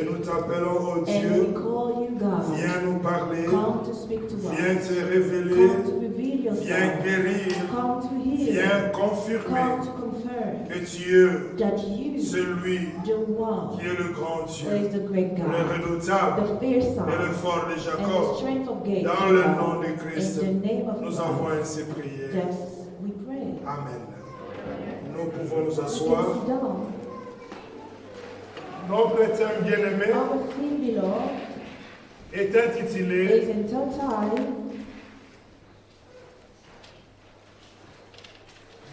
Et nous t'appelons, oh And Dieu, we call you God. viens nous parler, Come to speak to viens us. te révéler, Come to reveal viens yourself. guérir, Come to heal. viens confirmer Come to confirm que Dieu, that you, celui the one qui est le grand who Dieu, is the great le God, redoutable the fierce et le son, fort de and the Jacob, strength of Jacob, dans le nom de Christ, in the name of nous God, avons ainsi prié. yes, we pray. Amen. Nous pouvons nous We can asseoir. sit down. Notre thème bien-aimé Our theme, beloved, est intitulé is entitled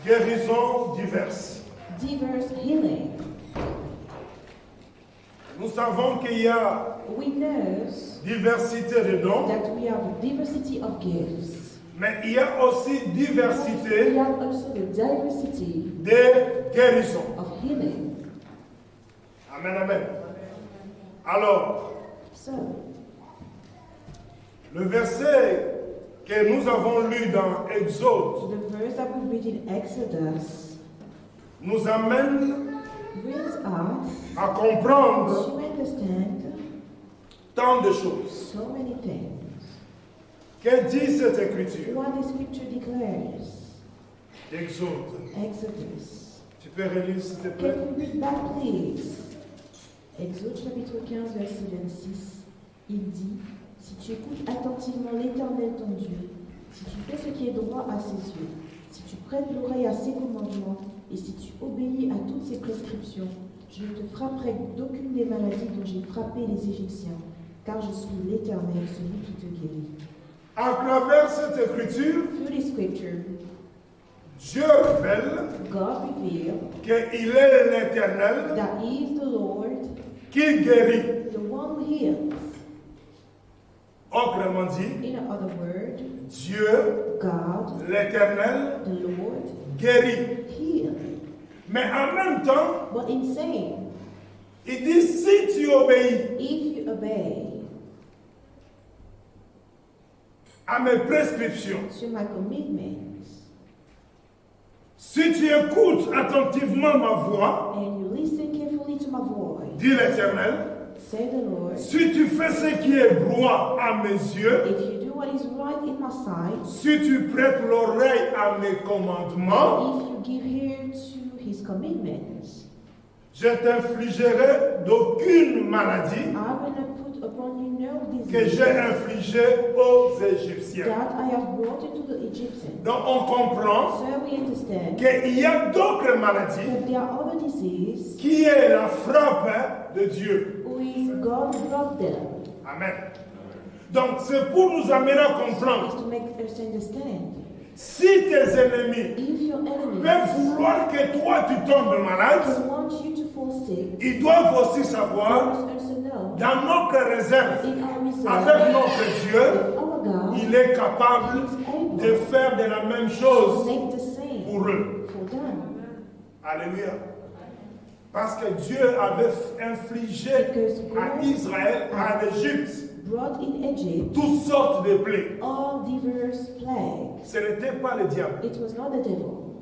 Guérisons diverses. Diverse Healing. Nous savons qu'il y a We know diversité de dons, that we have a diversity of gifts. mais il y a aussi We diversité have also the diversity de guérisons. of healing. Amen, amen. Alors, So, le verset que nous avons lu dans Exode the verse that we read in Exodus nous amène brings us à comprendre to understand tant de choses. so many things. Que dit cette écriture What the scripture declares. d'Exode? Exodus. Tu peux relire s'il te plaît? Can you read that, please? Exode chapitre 15, verset 26. Il dit, si tu écoutes attentivement l'Éternel ton Dieu, si tu fais ce qui est droit à ses yeux, si tu prêtes l'oreille à ses commandements, et si tu obéis à toutes ses prescriptions, je ne te frapperai d'aucune des maladies dont j'ai frappé les Égyptiens, car je suis l'Éternel, celui qui te guérit. À travers cette écriture, Through the scripture, Dieu révèle God revealed qu'il est l'Éternel that He is the Lord, qui guérit. the one who heals. Autrement dit, In other words, Dieu, God, l'Éternel, the Lord, guérit. heals. Mais en même temps, But in saying, il dit si tu obéis if you obey à mes prescriptions, to my commitments, si tu écoutes attentivement ma voix, and you listen carefully to my voice, dit l'Éternel, say the Lord, si tu fais ce qui est droit à mes yeux, if you do what is right in my sight, si tu prêtes l'oreille à mes commandements, if you give ear to his commitments, je t'infligerai d'aucune maladie I will not put upon you no que disease j'ai infligée aux Égyptiens. that I have brought into the Egyptians. Donc on comprend So we understand qu'il y a d'autres maladies that there are other diseases qui est la frappe de Dieu. who is God brought them. Amen. Donc c'est pour nous amener à comprendre, Is to make us understand. si tes ennemis If your enemy peuvent vouloir que toi tu tombes malade, they want you to fall sick, ils doivent aussi you savoir, must also know dans notre réserve, in our reserve, avec notre Dieu, with our God, il est capable de faire de la même to chose make the same pour eux. for them. Alléluia. Parce que Dieu avait infligé à Israël, à l'Égypte, Brought in Egypt toutes sortes de plaies. all diverse plagues. Ce n'était pas le diable, It was not the devil,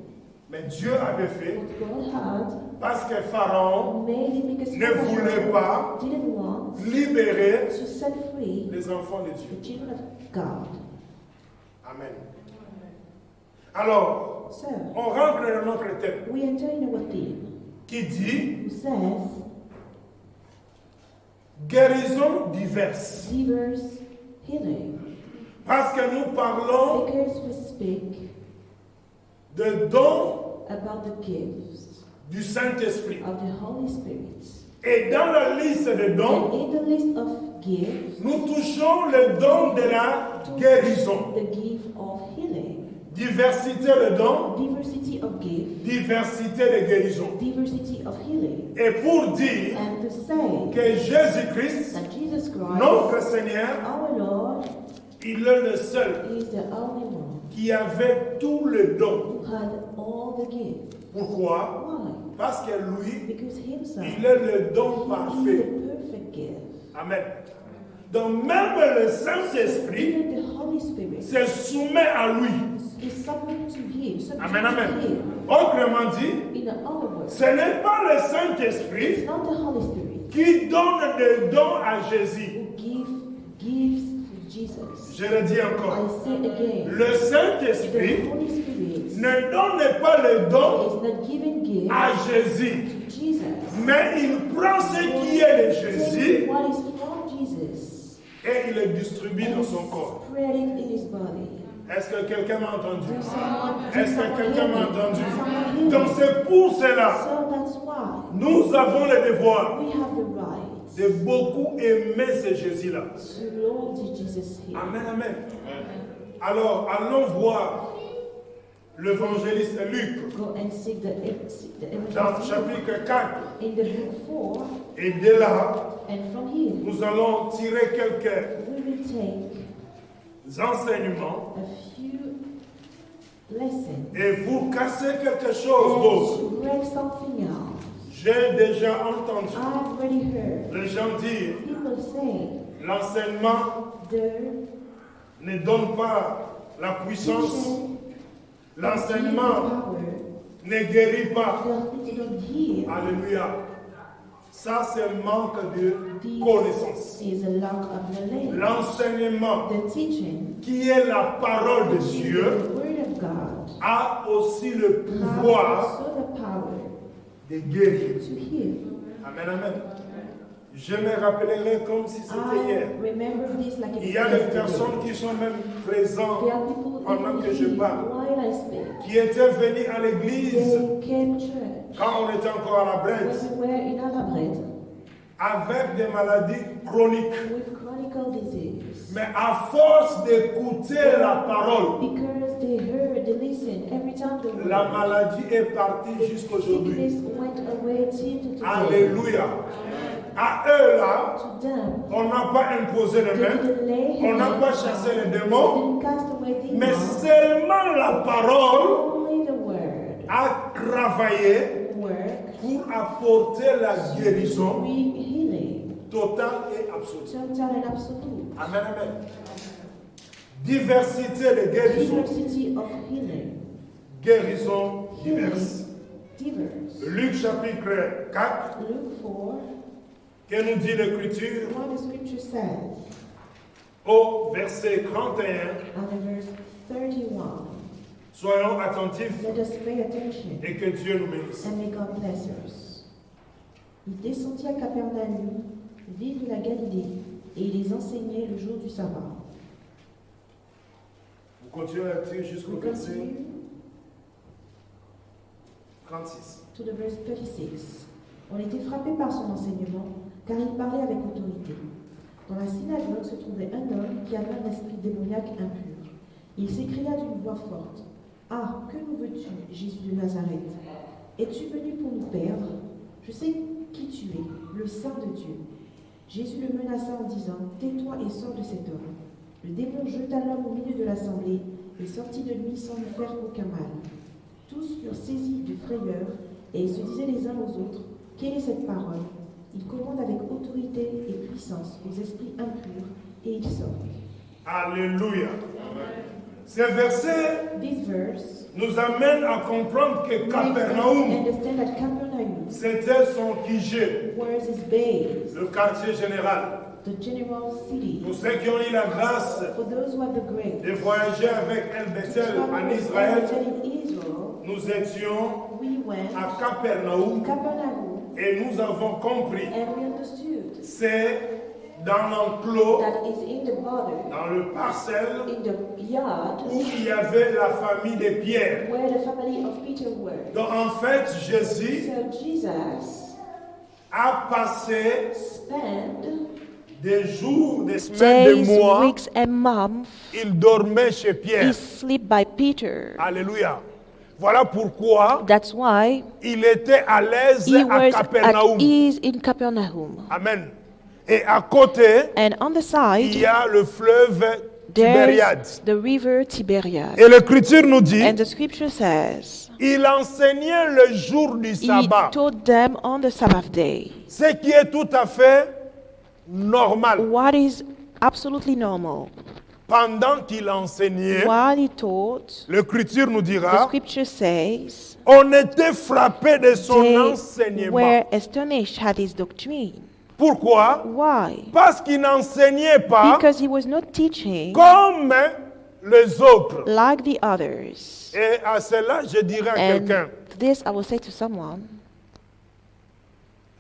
mais Dieu avait fait but God had parce que Pharaon made it because ne voulait pas didn't want libérer to set free les enfants de the Dieu. children of God. Amen. Alors, So on rentre dans notre thème we enter in our theme, qui dit who says guérison diverses. diverse healing. Parce que nous parlons Because we speak de dons about the gifts du Saint-Esprit. of the Holy Spirit. Et dans la liste des And dons, in the list of gifts, nous touchons le don de la guérison. the gift of healing, Diversité de dons, diversity of gifts, diversité de guérison. diversity of healing. Et pour dire And to say que Jésus-Christ, that Jesus Christ, notre Seigneur, our Lord, il est le seul is the only one qui avait tout le don. who had all the gifts. Pourquoi? Why? Parce que lui, Because himself, il est le don he is parfait. the perfect gift. Amen. Donc même le Saint-Esprit Even the Holy Spirit se soumet à lui. is subject to him. Subject Amen, to amen. him. Autrement dit, In other words, ce n'est pas le it's Saint-Esprit not the Holy Spirit qui donne des dons à Jésus. who gives to Jesus. Je le dis encore. I say again, Le Saint-Esprit the Holy Spirit ne donne pas le don is not giving gifts à Jésus, to Jesus. mais il prend ce qui est de Jésus Take what is from Jesus et il le distribue dans and son corps. spread it in his body. Est-ce que quelqu'un m'a entendu? Do someone- do Est-ce que someone quelqu'un hear m'a me? entendu? Do someone hear Donc me? c'est pour cela, So that's why nous avons le devoir we have the right de beaucoup aimer ce Jésus-là. to love Jesus here. Amen, amen. Alors, allons voir l'évangéliste Luc Go and seek the dans evangelist chapitre 4. in the book 4, Et de là, and from here nous allons tirer quelques we will take enseignements a few lessons et pour casser quelque chose d'autre. and to break something else. J'ai déjà entendu I've already heard les gens dire people say l'enseignement the ne donne pas la puissance, teaching l'enseignement power ne guérit pas. don't heal Alléluia. Ça, c'est manque de connaissance. is a lack of knowledge. L'enseignement, The teaching, qui est la parole de which is Dieu, the word of God, a aussi le has pouvoir also the power de guérir. to heal. Amen, amen. Je me rappellerai comme si c'était I hier. remember this like Il it y a was des yesterday. personnes qui sont même présentes There are people pendant que even je here parle, while I speak. qui étaient venus à l'église They came to church quand on était encore à la when Bresse, we were in Alabret avec des maladies chroniques. with chronic disease. Mais à force d'écouter la parole, Because they heard, they listened every time the word. la maladie est partie jusqu'aujourd'hui. Sickness went away till to today. Alléluia. À eux là, To them, on n'a pas imposé les they mains, didn't lay on n'a hands, pas chassé les they démons, didn't cast away mais demons. seulement la parole Only the word a travaillé work, pour apporter la guérison bring healing, totale et absolue. total and absolute. Amen, amen. Diversité de guérisons. Diversity of healing. Guérisons diverses. Diverse. Luc chapitre 4, Luke 4, que nous dit l'Écriture what the scripture says, au verset 31. and in verse 31. Soyons attentifs Let us pay attention, et que Dieu nous bénisse. and may God bless us. Il descendit à Capernaum, ville de la Galilée, et il les enseignait le jour du sabbat. Vous continuez à lire jusqu'au We verset continue 36. to the verse 36. On était frappé par son enseignement, car il parlait avec autorité. Dans la synagogue se trouvait un homme qui avait un esprit démoniaque impur. Il s'écria d'une voix forte, « Ah, que nous veux-tu, Jésus de Nazareth? Es-tu venu pour nous perdre? Je sais qui tu es, le Saint de Dieu. » Jésus le menaça en disant, « Tais-toi et sors de cet homme. » Le démon jeta l'homme au milieu de l'assemblée et sortit de lui sans lui faire aucun mal. Tous furent saisis de frayeur et ils se disaient les uns aux autres, « Quelle est cette parole? Il commande avec autorité et puissance aux esprits impurs et ils sortent. » Alléluia. Ces versets This verse nous amènent à comprendre que makes us Capernaum, understand that Capernaum c'était son QG, was his base, le quartier général. the general city. Pour ceux qui ont eu la grâce For those who have the grace de voyager avec El Bethel travel en with Israël, in Israel, nous étions we went à to Capernaum Capernaum et nous avons compris, and we understood c'est dans l'enclos, that is in the border, dans le parcelle in the yard, où il y avait la famille de Pierre. where the family of Peter were. Donc en fait, Jésus So Jesus a passé spent des jours, des semaines, des days, mois, weeks, and months, il dormait chez Pierre. he sleep by Peter. Alléluia. Voilà pourquoi That's why il était à l'aise he à was Capernaum. at ease in Capernaum. Amen. Et à côté, And on the il side, y a le fleuve Tibériade. there's the river Tiberias. Et l'Écriture nous dit, And the scripture says, il enseignait le jour du he sabbat, taught them on the Sabbath day, ce qui est tout à fait normal. what is absolutely normal. Pendant qu'il enseignait, While he taught, l'Écriture nous the dira, scripture says, on était frappé de son they enseignement. were astonished at his doctrine. Pourquoi? Why? Parce qu'il n'enseignait pas Because he was not teaching comme les autres. like the others. Et à cela, je dirais à And quelqu'un, this I will say to someone,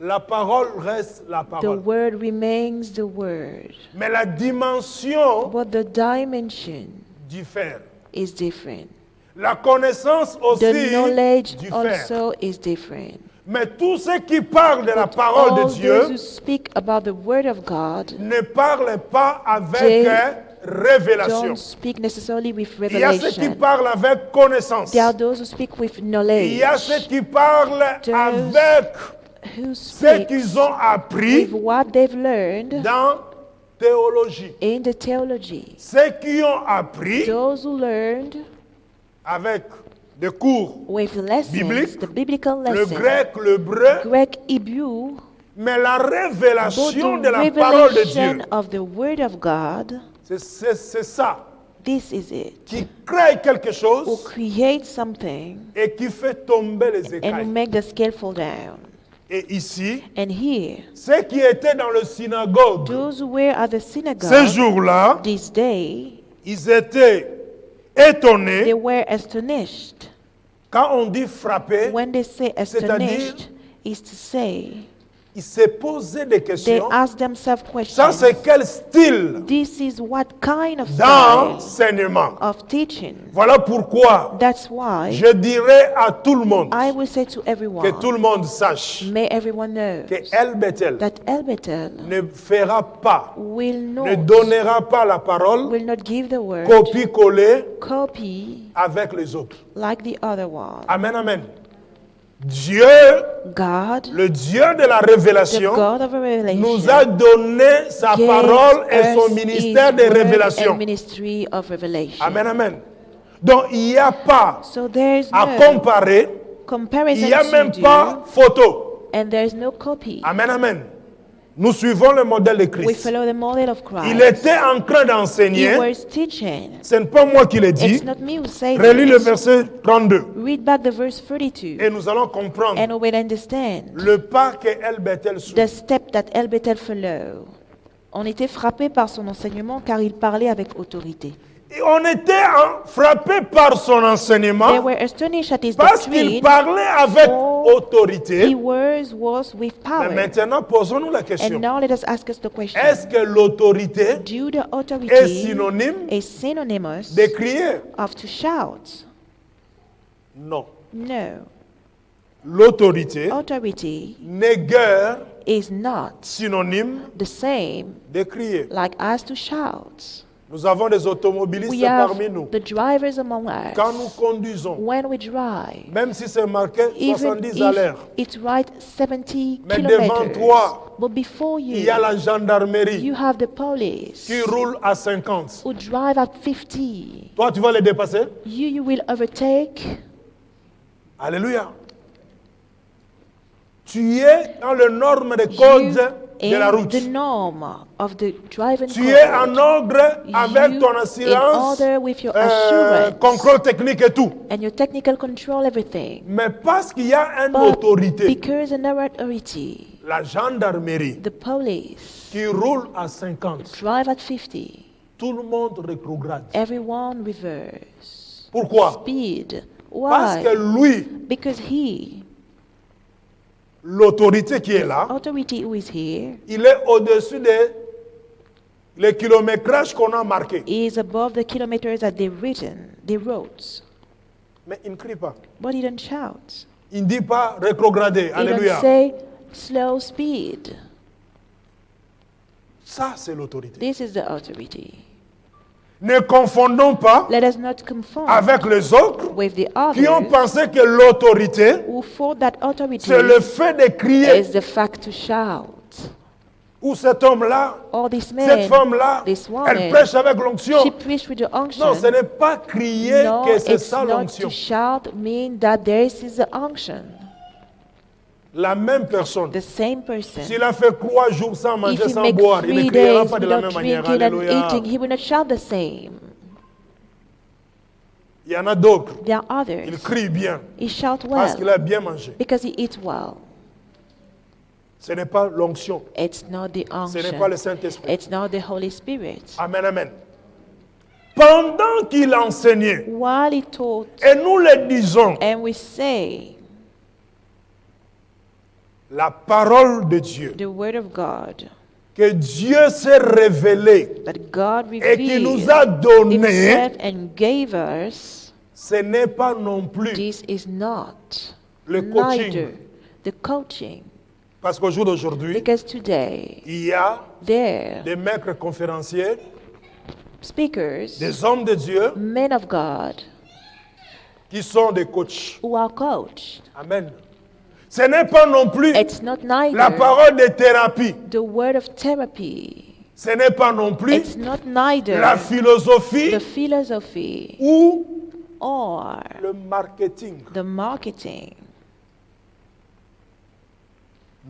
la parole reste la the parole. word remains the word, Mais la dimension but the dimension diffère. is different. La connaissance The aussi knowledge diffère. also is different. Mais tous ceux qui parlent de la But parole de all those who Dieu speak about the word of God ne parlent pas avec They révélation. don't speak necessarily with Il y a ceux qui revelation. parlent avec connaissance. There are those who speak with Il knowledge, y a ceux qui parlent Those avec who ce speak qu'ils ont with appris what they've learned dans théologie. in the theology. Ceux qui ont appris Those who learned avec des cours, with lessons, Biblique, the biblical le lesson, grec, le hébreu, Greek, Hebrew, mais la but révélation the de la parole de Dieu, revelation of the word of God, c'est ça this is it. qui crée quelque Who chose create something et qui fait tomber les and who écailles. make the scale fall down. Et ici, And here, ceux qui étaient dans le synagogue those who were at the ce synagogue jour-là, this day, ils étaient étonnés they were astonished. quand on dit frapper. When they say astonished, is to say Ils se posaient des they questions. ask themselves Ça, questions. c'est quel style This is what kind of style d'enseignement? of teaching. Voilà pourquoi That's why je dirais à tout le monde, I will say to que everyone, tout le monde sache may everyone know que El Bethel that El Bethel ne fera pas, will ne not donnera pas la parole will not give the word copie-coller copy avec les autres. like the other one. Amen, amen. Dieu, God, le Dieu de la the révélation, God of nous revelation, a donné sa gave parole et us son his ministère de word révélation. and ministry of revelation. Amen, amen. Donc, il n'y a pas So there is à no comparer, il n'y a comparison même to pas do, photo. and there is no copy. Amen, amen. Nous suivons le modèle de We Christ. follow the model of Il Christ. était en train He d'enseigner, was teaching. ce n'est pas moi qui l'ai dit. It's not me who said Relis le it. verset 32 Read back the verse 32, et nous allons comprendre and we will understand le pas que El Bethel suit. the step that El Bethel followed. On était frappé par son enseignement car il parlait avec autorité. Et on était frappé par son They enseignement were astonished at his parce qu'il doctrine. parlait avec for autorité. He was with Mais power. maintenant, posons-nous la And question. now let us ask us the question. Est-ce que l'autorité Do the est authority synonyme is synonymous de crier? of to shout? Non. No. L'autorité Authority n'est guère is not synonyme the same de crier. like as to shout. Nous avons des automobilistes We have parmi nous. the drivers among us. Quand nous conduisons, When we drive, même si c'est marqué even 70 à l'heure, if it's right 70 mais devant kilometers, toi, but before il y a you, la gendarmerie you have the police qui roule à 50. who drive at 50. Toi, tu vas les dépasser? You will overtake. Alléluia. Tu es dans le norme des codes You de la in route. the norm of the driving Tu es en code. ordre avec You ton in assurance, order with your assurance contrôle technique et tout. and your technical control everything. Mais parce qu'il y a une But autorité, because another authority, la gendarmerie, the police qui roule à 50, drive at 50, tout le monde rétrograde. everyone reverse. Pourquoi? Speed. Parce que Why? lui, Because he, l'autorité qui est là, authority who is here, il est au-dessus des les kilométrages qu'on a marqués. is above the kilometers that they've written, the roads. Mais il ne crie pas. But he don't shout. Il ne dit pas rétrograder. He Alléluia. don't say slow speed. Ça, c'est l'autorité. This is the authority. Ne confondons pas Let us not confound avec les autres with the qui ont others pensé que l'autorité, who thought that authority c'est le fait de crier. is the fact to shout. Ou cet homme-là, Or this cette man, femme-là, this elle woman, prêche avec l'onction. she preached with the unction. Non, ce n'est pas crier No, que c'est it's ça not l'onction. to shout mean that this is the unction. La même personne, The same person. s'il a fait 3 jours sans If manger, he sans makes boire, il ne 3 criera days pas de la without même manière. drinking and Alléluia. eating, he will not shout the same. Il y en a d'autres, There are il others. crie bien He shout parce qu'il well a bien mangé. because he eats well. Ce n'est pas l'onction. It's not the Ce n'est pas le unction. Saint-Esprit. It's not the Holy Spirit. Amen, amen. Pendant qu'il enseignait, While he taught, et nous le disons, and we say la parole de Dieu, the word of God, que Dieu s'est révélé that God et qui nous revealed a donné, himself and gave us, ce n'est pas non plus this is not le coaching. neither the coaching. Parce qu'au jour d'aujourd'hui, Because today, il y a there, des maîtres conférenciers, speakers, des hommes de Dieu men of God, qui sont des coachs. who are coached. Amen. Ce n'est pas non plus It's not la neither parole de thérapie. the word of therapy. Ce n'est pas non plus It's not neither la philosophie the philosophy ou or le marketing. the marketing.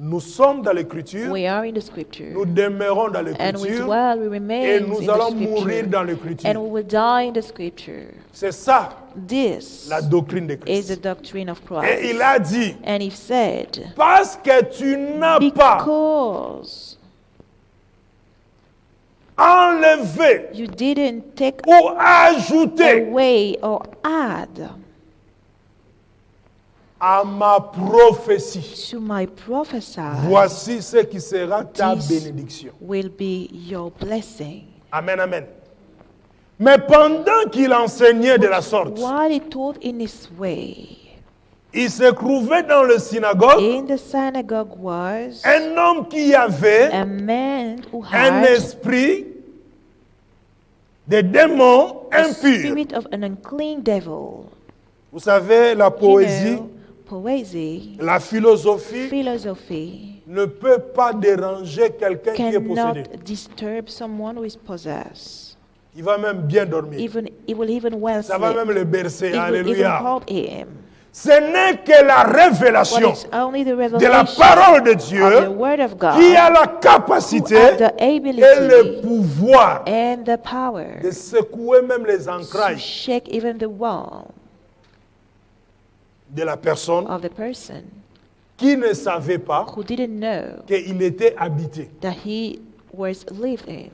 Nous sommes dans l'écriture, We are in the nous scripture, demeurons dans and we l'écriture dwell, we et remain nous in allons the mourir scripture, dans and l'écriture. we will die in the scripture. C'est ça This la doctrine de is the Christ. doctrine of Et Christ. il a dit, And he said, parce que tu n'as pas because enlevé you didn't take ou ajouté away or add à ma prophétie, to my prophesy, voici ce qui sera ta This bénédiction. will be your blessing. Amen, amen. Mais pendant qu'il enseignait de la sorte, While he taught in his way, il se trouvait dans le synagogue in the synagogue was un homme qui avait a man who un had esprit de démon a impur. spirit of an unclean devil. Vous savez, la You poésie, know, poesy, la philosophie philosophy ne peut pas déranger quelqu'un qui est possédé. cannot disturb someone who is possessed. Il va même bien dormir. Even it will even well Ça va sleep. même le bercer. It will even Alléluia. hold him. Ce n'est que la But révélation it's only the de la revelation parole de of the Dieu word of God qui a la who capacité have the et le ability pouvoir and the power de secouer même les to entrailles shake even the wall de la personne of the person qui ne savait pas who didn't know qu'il était habité. that he was lived in.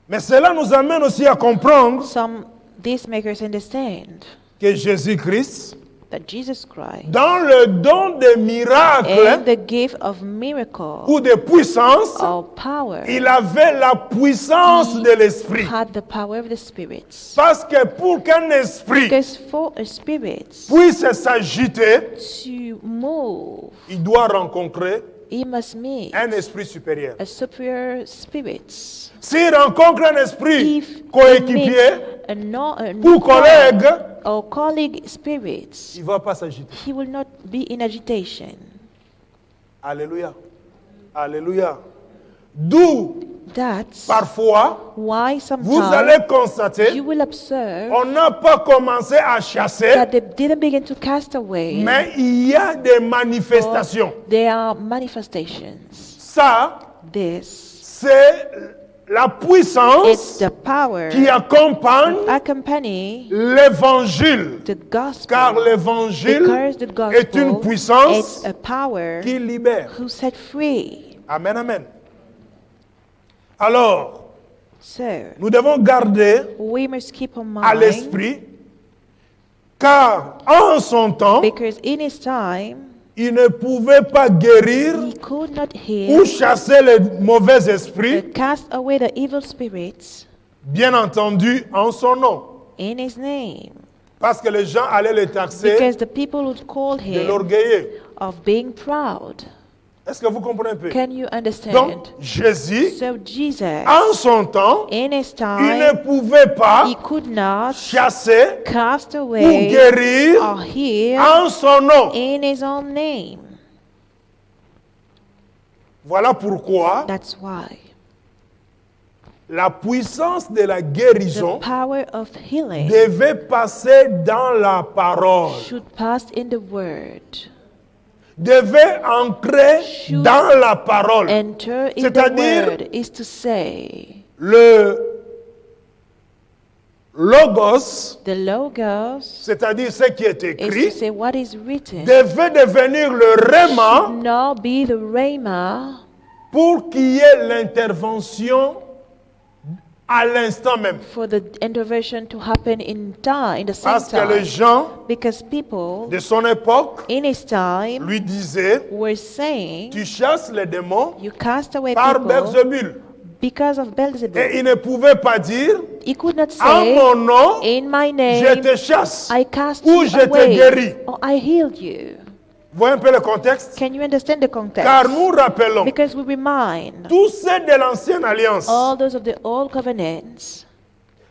Mais cela nous amène aussi à comprendre Some these makers understand que Jésus-Christ, that Jesus Christ dans le don des miracles and the gift of miracle ou de puissance, or power il avait la puissance de l'esprit. had the power of the spirits. Parce que pour qu'un esprit Because for a spirit puisse s'agiter, to move, il doit rencontrer he must meet un esprit supérieur. a superior spirit. S'il rencontre un esprit If he coéquipier meets a ou collègue, or colleague spirits, il ne va pas s'agiter. he will not be in agitation. Alléluia. Alléluia. D'où, That's parfois, why vous allez sometimes constater, you will observe on n'a pas commencé à chasser, that they didn't begin to cast away. mais il y a des manifestations. There are manifestations. Ça, This c'est la it's puissance the power qui accompagne accompany l'évangile. the gospel. Car l'évangile Because the est une gospel puissance is a power qui libère. who set free. Amen, amen. Alors, So nous devons garder we must keep in à mind, l'esprit, car en son temps, because in his time il ne pouvait pas guérir he could not ou heal chasser les mauvais esprits, cast away the evil spirits bien entendu en son nom. in his name, Parce que les gens allaient le taxer because the people would call de him l'orgueilleux. of being proud. Est-ce que vous comprenez un peu? Can you Donc, understand? Jésus, So Jesus en son temps, in his il ne time pouvait pas he could not chasser cast ou away guérir or heal en son nom. in his own name. Voilà pourquoi That's why la puissance de la the guérison power of healing devait passer dans la parole, should pass in the word, devait entrer Should dans la parole. enter in the C'est-à-dire word, is to say Logos, The Logos c'est-à-dire ce qui est is to écrit, say what is written devait devenir le Rhéma should now be the Rhema pour qu'il y ait l'intervention à l'instant même. for the intervention to happen in time, in the same Parce que les time. gens Because people de son époque in his time lui disaient, were saying, tu chasses les démons you cast away par people Belzébul. because of Et Beelzebub. il ne pouvait pas dire, He could not en say, mon nom, in my je name, te chasse. I cast ou you je te away, guéris. or I healed you. Voyez un peu le contexte? Can you understand the context? Car nous rappelons, Because we remind tous ceux de l'ancienne alliance, all those of the old covenants,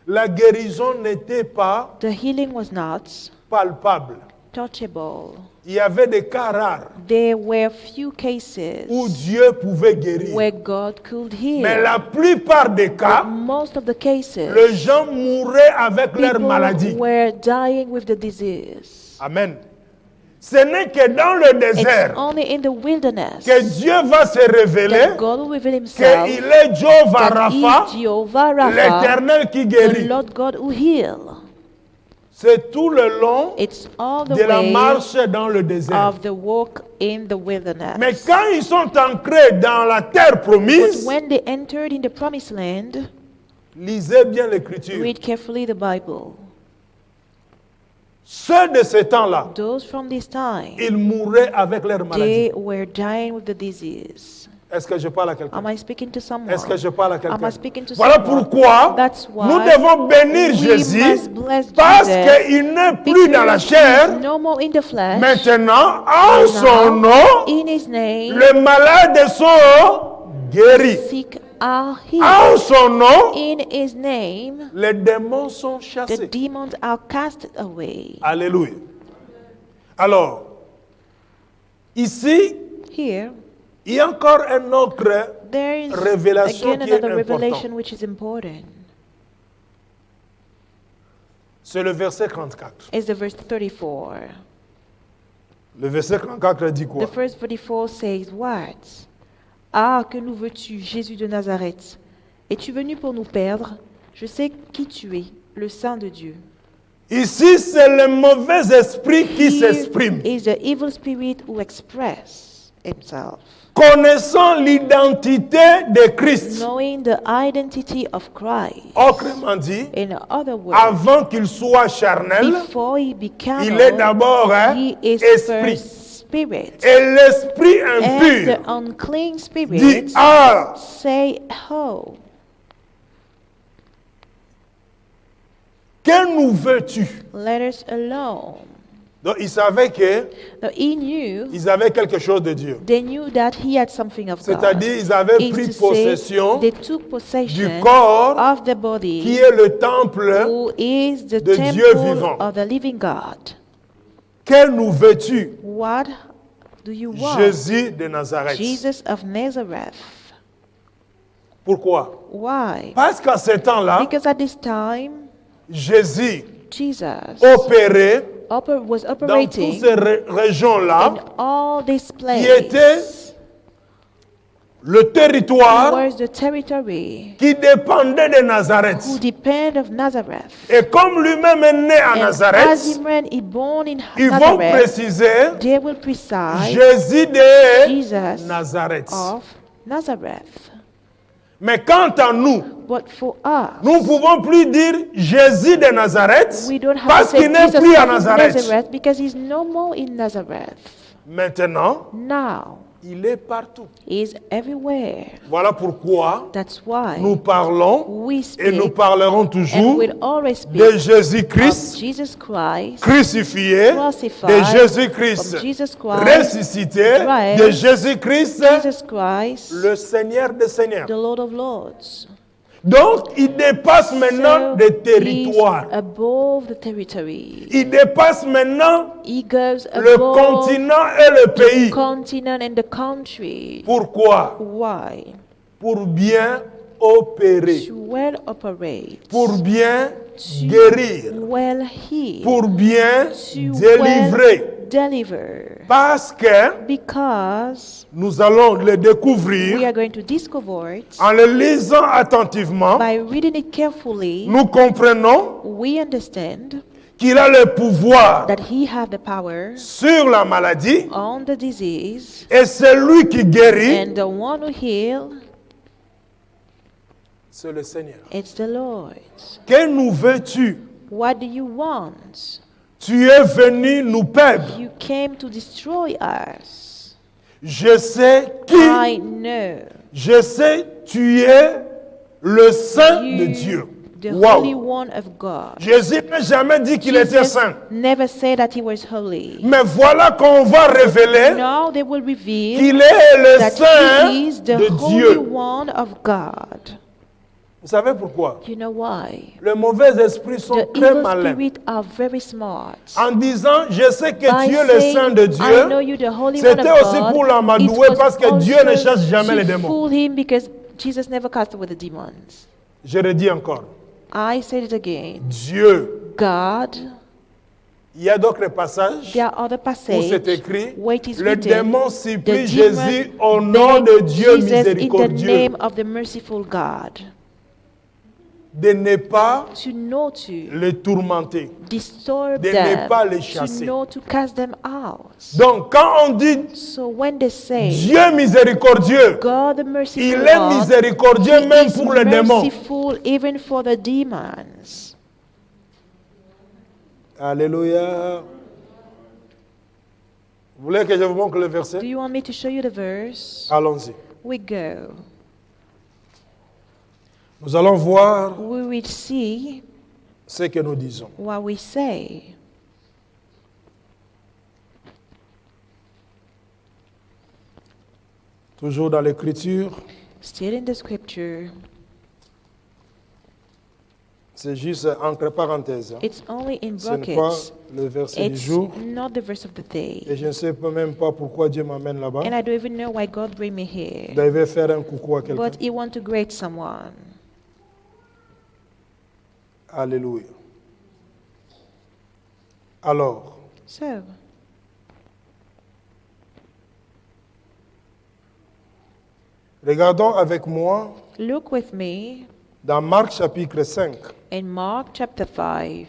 la guérison n'était pas the healing was not palpable. touchable. Il y avait des cas rares There were few cases où Dieu pouvait guérir. where God could Mais heal. la plupart des cas, Most of the cases, les gens mouraient avec leur maladie. people were dying with the disease. Amen. Ce n'est que dans le It's désert only in the wilderness que Dieu va se révéler that God will reveal himself, qu'il est Jéhovah that Rapha, he is Jehovah Rapha, l'Éternel qui the guérit. Lord God who heal. C'est tout le long It's all the de la way marche dans le désert. of the walk in the wilderness. Mais quand ils sont entrés dans la terre But promise, when they entered in the promised land, lisez bien l'écriture. read carefully the Bible. Ceux de ce temps-là, Those from this time, ils mouraient avec leur maladie. they were dying with the disease. Est-ce que je parle à quelqu'un? Am I speaking to someone? Est-ce que je parle à Am quelqu'un? I speaking to Voilà someone? pourquoi That's why nous devons bénir we Jésus must bless parce Jesus qu'il n'est plus dans la because chair. he's no more in the flesh. Maintenant, en son Now, nom, in his name, les malades sont guéris. sick are healed. En son nom, In his name, les démons sont the chassés. demons are cast away. Alléluia. Alors, ici, Here, il y a encore un autre there is révélation again qui est another revelation importante. which is important. C'est le verset 34. It's the verse 34. Le verset 34 dit quoi? The verse 34 says, what? Ah, que nous veux-tu, Jésus de Nazareth? Es-tu venu pour nous perdre? Je sais qui tu es, le Saint de Dieu. Ici, c'est le mauvais esprit qui Here s'exprime. is the evil spirit who express himself, Connaissant l'identité de Christ. knowing the identity of Christ. Autrement dit, In other words, avant qu'il soit charnel, before he became, il est d'abord he is esprit. first spirit. Et l'esprit And impur the unclean dit, spirit ah, say, oh, que nous veux-tu? let us alone. Donc, il savait qu'ils Now he knew, avaient quelque chose de Dieu. they knew that he had something of God. C'est-à-dire, ils avaient Is pris to say, possession they took du possession corps of the qui body, est le temple. who is the de Dieu vivant. temple of the living God. Que nous veux-tu? What do you want? Jésus de Nazareth. Jesus of Nazareth. Pourquoi? Why? Parce qu'à ce temps-là, Because at this time, Jésus Jesus opérait was dans toutes operating ces régions-là in all these qui était places. le territoire Was the territory qui dépendait de Nazareth. who depend of Nazareth. Et comme lui-même est né à And as Nazareth, Imran is born in ils vont Nazareth, préciser they will precise Jésus de Jesus Nazareth. of Nazareth. Mais quant à nous, But for us, nous ne pouvons plus dire Jésus de Nazareth we don't have parce to say qu'il n'est Jesus plus à of Nazareth. Nazareth because he's no more in Nazareth. Maintenant, Now, il est partout. he's everywhere. Voilà pourquoi That's why nous parlons we et nous speak parlerons and toujours will always de speak of Jésus-Christ Jesus Christ, crucifié, crucified, de Jésus-Christ of Jesus Christ, ressuscité, raised, de Jésus-Christ, Jesus Christ, le Seigneur des Seigneurs. the Lord of Lords. Donc, il dépasse maintenant So des he's territoires. above the territory. Il dépasse maintenant He goes le above continent et le the pays. continent and the country. Pourquoi? Why? Pour bien opérer, To well operate, pour bien to guérir, well heal, pour bien to délivrer. well deliver. Parce que Because nous allons le we découvrir are going to discover it en le lisant attentivement. by reading it carefully. Nous comprenons We understand qu'il a le pouvoir that he has the power sur la maladie on the disease, et c'est lui qui guérit. and the one who heals, C'est le Seigneur. it's the Lord. Que nous veux-tu? What do you want? Tu es venu nous perdre. You came to destroy us. Je sais I qui. know Je sais tu es le Saint de you, Dieu. the Holy Wow. One of God. Jésus n'a jamais dit qu'il était Jesus saint. never said that he was holy. Mais voilà qu'on va révéler Now they will reveal qu'il est le that Saint he is the de Holy Dieu. One of God. Vous savez pourquoi? You know why? Les mauvais esprits sont The très evil malins. spirits are very smart. En disant, je sais que By tu es le saying, Saint de I know Dieu, you, the Holy One c'était of aussi God, pour l'amadouer it was parce que Dieu ne also chasse jamais les to démons. fool him because Jesus never cast away the demons. Je le dis encore. I said it again. Dieu. God, Il y a d'autres passages there are other où passages c'est écrit, where it is le written, démon the supplie demon Jésus au nom de begged Dieu Jesus in the miséricordieux name of the merciful God de ne pas to know to les tourmenter. disturb de ne them, pas les to chasser. know to cast them out. Donc quand on dit So when they say Dieu miséricordieux, God the merciful il est God, miséricordieux He même is pour les démons. merciful even for the demons. Alléluia. Vous voulez que je vous montre le Do verset? you want me to show you the verse? Allons-y. We go. Nous allons voir We will see ce que nous disons. what we say. Toujours dans l'écriture, Still in the scripture. c'est juste entre parenthèses. It's only in Ce n'est pas brackets. le verset du It's jour. not the verse of the day. Et je ne sais même pas pourquoi Dieu m'amène là-bas. And I don't even know why God bring me Vous here. devez faire un coucou à quelqu'un. But He want to greet someone. Alléluia. Alors, So, regardons avec moi look with me dans Marc chapitre 5, in Mark chapter 5.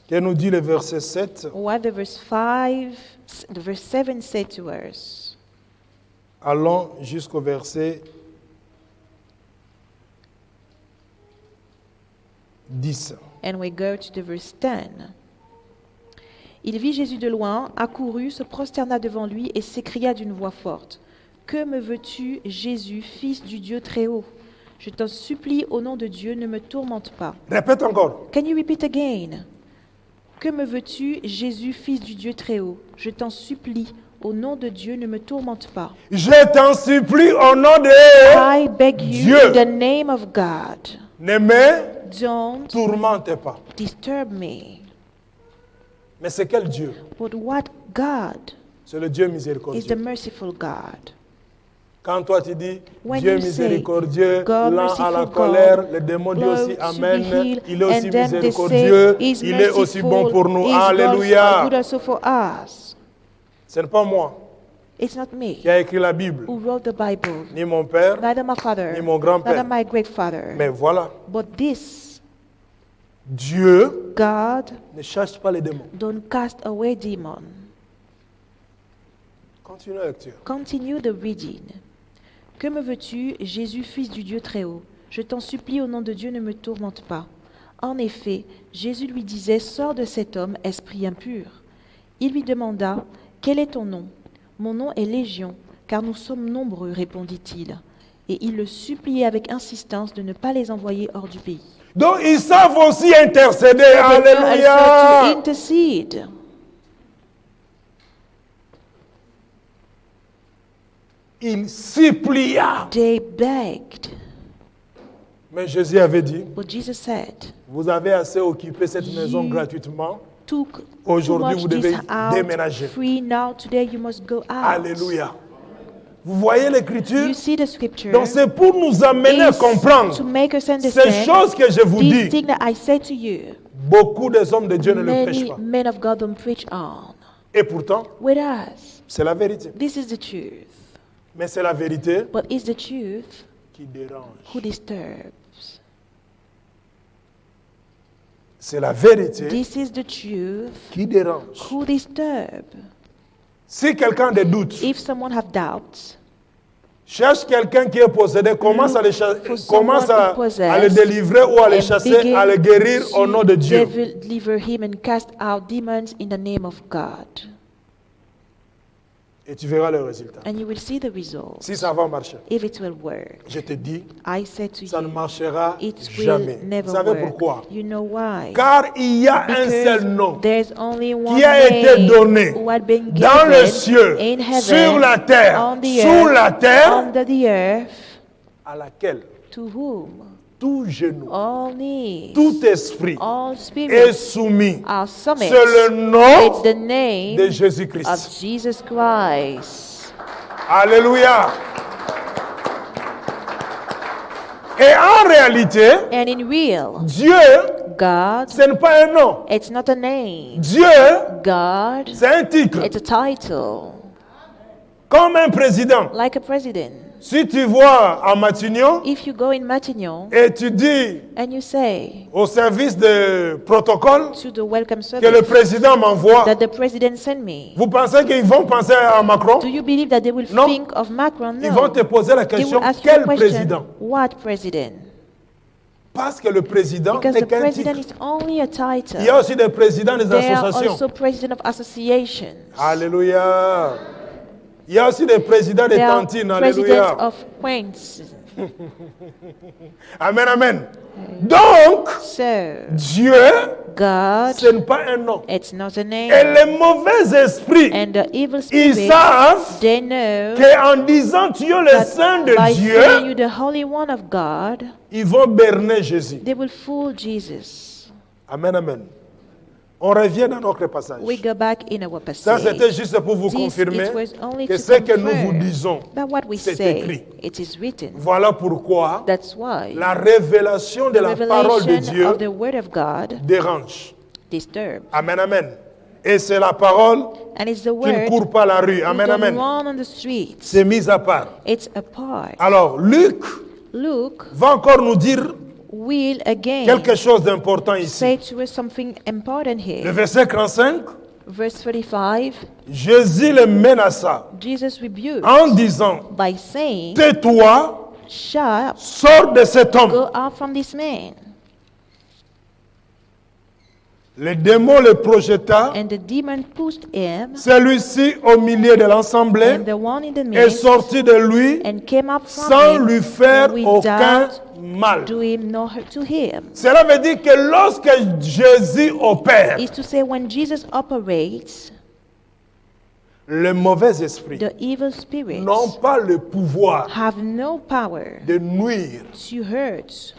que nous dit le verset 7. What the verse 7 said to us. Allons jusqu'au verset 10. And we go to the verse 10. Il vit Jésus de loin, accourut, se prosterna devant lui et s'écria d'une voix forte. Que me veux-tu, Jésus, fils du Dieu très haut? Je t'en supplie, au nom de Dieu, ne me tourmente pas. Répète encore. Can you repeat again? Que me veux-tu, Jésus, fils du Dieu très haut? Je t'en supplie, au nom de Dieu, ne me tourmente pas. Je t'en supplie au nom de I beg you, Dieu. in the name of God, ne me don't tourmente pas. disturb me. Mais c'est quel Dieu? But what God C'est le Dieu is the miséricordieux. merciful God. Quand toi tu dis When Dieu you say, miséricordieux, God lent à la merciful colère, God, le démon dit slow aussi to Amen. be healed, Il est aussi and then they say, miséricordieux, He's il est aussi bon merciful, pour nous. He's good Alléluia. also for us. Ce n'est pas moi It's not me qui a écrit la Bible, who wrote the Bible, ni mon père, neither my father, ni mon grand-père. neither my great father. mais voilà. But this Dieu God ne chasse pas les démons. don't cast away demon. Continue la lecture. Continue the reading. Que me veux-tu, Jésus, fils du Dieu très haut? Je t'en supplie, au nom de Dieu, ne me tourmente pas. En effet, Jésus lui disait, sors de cet homme, esprit impur. Il lui demanda, quel est ton nom? Mon nom est Légion, car nous sommes nombreux, répondit-il. Et il le suppliait avec insistance de ne pas les envoyer hors du pays. Donc ils savent aussi intercéder. They know also Alléluia. to intercede. Il supplia. They begged. Mais Jésus avait dit, But Jesus said, vous avez assez occupé cette maison You gratuitement. took too Aujourd'hui, much vous devez this out, déménager. free now, today you must go out. Alléluia. Vous voyez l'écriture? You see the scripture. Donc c'est pour nous amener à Is comprendre to make us ces understand choses que je vous these dis. things that I say to you. Beaucoup des hommes de Dieu ne le prêchent Many pas. men of God don't preach on. Et pourtant, with us. c'est la vérité. This is the truth. Mais c'est la vérité But it's the truth qui dérange. who disturbs. C'est la vérité This is the truth qui dérange. who disturbs. Si quelqu'un a des doutes, If someone have doubts, cherche quelqu'un qui est possédé, commence à le, for commence someone à, who possessed à le délivrer ou à le and chasser, begin à le guérir au nom de to Dieu. deliver him and cast out demons in the name of God. Et tu verras le résultat. And you will see the results. Si ça va marcher, If it will work. je te dis, I said to ça ne you, marchera it will jamais. never Vous savez work. pourquoi? You know why? Car il y a un seul nom Because there's only one qui a été name donné who had been dans given le ciel, in heaven, sur la terre, on the sous earth, la terre, under the earth, à laquelle to whom tout genou, all knees, tout esprit all est spirits soumis. are submit. C'est le nom It's the name de of Jésus-Christ. Jesus Christ. Alléluia. Et en réalité, And in real, Dieu, God, ce n'est pas un nom. it's not a name. Dieu, God, c'est un titre. it's a title, Comme un président. like a president. Si tu vois à Matignon If you go in Matignon et tu dis and you say au service de protocole to the welcome que le service président m'envoie, that the president sent me, vous pensez qu'ils vont penser à Macron? do you believe that they will Non. think of Macron? Ils vont te No. poser la They question, will ask you quel the question, président? what president? Parce que le président Because n'est the qu'un president titre. is only a title. Il y a aussi des présidents des They are associations. also president of associations. Alléluia. Il y a aussi des présidents des They are cantines. presidents Alléluia. of quaints. Amen, amen. Donc, So, Dieu, God, ce n'est pas un nom. it's not a Et name. les mauvais esprits, And the evil ils spirits, savent they know qu'en disant tu es le that Saint de by saying Dieu, you the Holy One of God, ils vont berner Jésus. they will fool Jesus. Amen, amen. On revient dans notre passage. We go back in our Ça, passage. c'était juste pour vous This, confirmer it was only que to ce que nous vous confirm disons, that what we c'est say, écrit. it is written. Voilà pourquoi That's why la révélation de the la parole de revelation Dieu of the Word of God dérange. disturbs. Amen, amen. Et c'est la parole And it's the qui ne Word court pas la rue. you Amen, don't amen. run on the streets. C'est mis à part. It's a part. Alors, Luc Luke va encore nous dire will again quelque chose d'important ici. say to us something important Le here. verset 45, Verse 35, Jésus le menaça Jesus rebuked en disant, by saying, tais-toi, shut up, sors de cet homme. go out from this man. Le démon le projeta, And the demon pushed him, celui-ci au milieu de l'assemblée and the one in the est midst, sorti de lui and came up from sans him lui faire aucun without mal. doing no hurt to him. Cela veut dire que lorsque Jésus opère, Is to say when Jesus operates, les mauvais esprits the evil spirits n'ont pas le pouvoir have no power de nuire to hurt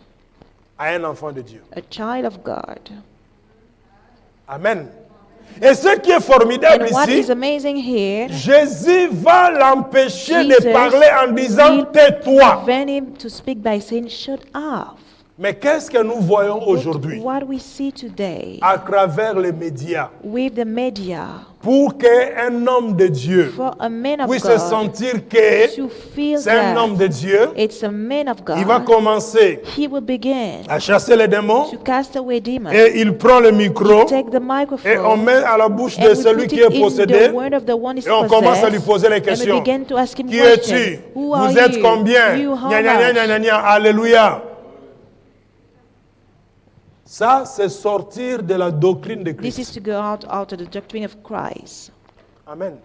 à un enfant de Dieu. a child of God. Amen. Et ce qui est formidable And what is ici, amazing here, Jésus va l'empêcher de Jesus parler en disant will tais-toi. prevent him to speak by saying, shut up. Mais qu'est-ce que nous voyons aujourd'hui What we see today à travers les médias with the media, pour qu'un homme de Dieu for a man of puisse se God sentir que to feel c'est un homme that de Dieu? it's a man of Il va God, commencer he will begin à chasser les démons to cast away demons. et il prend le micro Take the et on microphone met à la bouche and de we celui put qui it est in possédé the word of the one is et on commence à lui possessed, poser les and we questions. begin to ask him Qui questions. es-tu? Who are Vous êtes you? combien? You how Gna, gna, gna, gna, much? gna, gna. Alléluia. Ça, c'est sortir de la doctrine de This is Christ. to go out of the doctrine of Christ. Amen.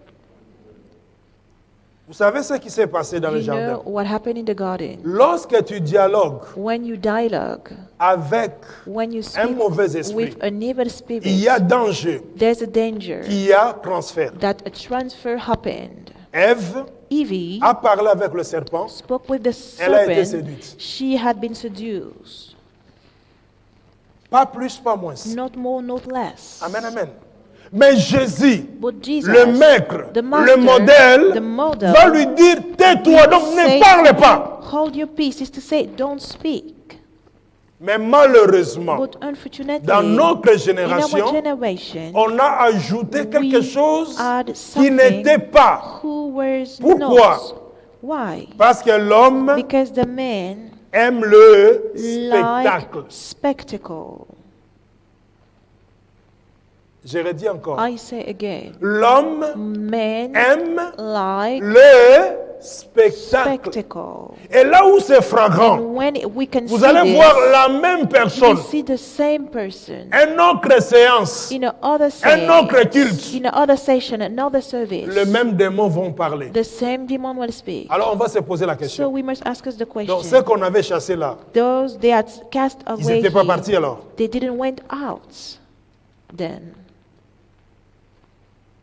Vous savez ce qui s'est passé dans le You know jardin? what happened in the garden? Lorsque tu dialogues When you dialogue, avec when you un speak mauvais esprit, with an evil il y spirit, a danger there's a danger qu'il y a transfert. that a transfer happened. Ève Evie a parlé avec le serpent. spoke with the Elle a été serpent. séduite. She had been seduced. Pas plus, pas moins. Not more, not less. Amen, amen. Mais Jésus, But Jesus, le maître, the master, le modèle, the model, va lui dire tais-toi, donc ne say, parle pas. hold your peace, is to say, don't speak. Mais malheureusement, But unfortunately, dans notre in our génération, generation, on a ajouté quelque we chose add qui something n'était pas. who wears Pourquoi? not. Why? Parce que l'homme Because the men aime le like spectacle. spectacle. Je redis encore. I say again, L'homme men aime like le spectacle. spectacle. Et là où c'est flagrant, And when we can vous see allez this, voir la même personne, we see the same person une autre séance, in another un autre service, culte. in another session, another service. Le même démon vont parler. The same demon will speak. Alors on va se poser la So question. we must ask us the Donc ceux question. qu'on avait chassés là, Those they had cast ils away n'étaient pas here, partis alors. they didn't went out then.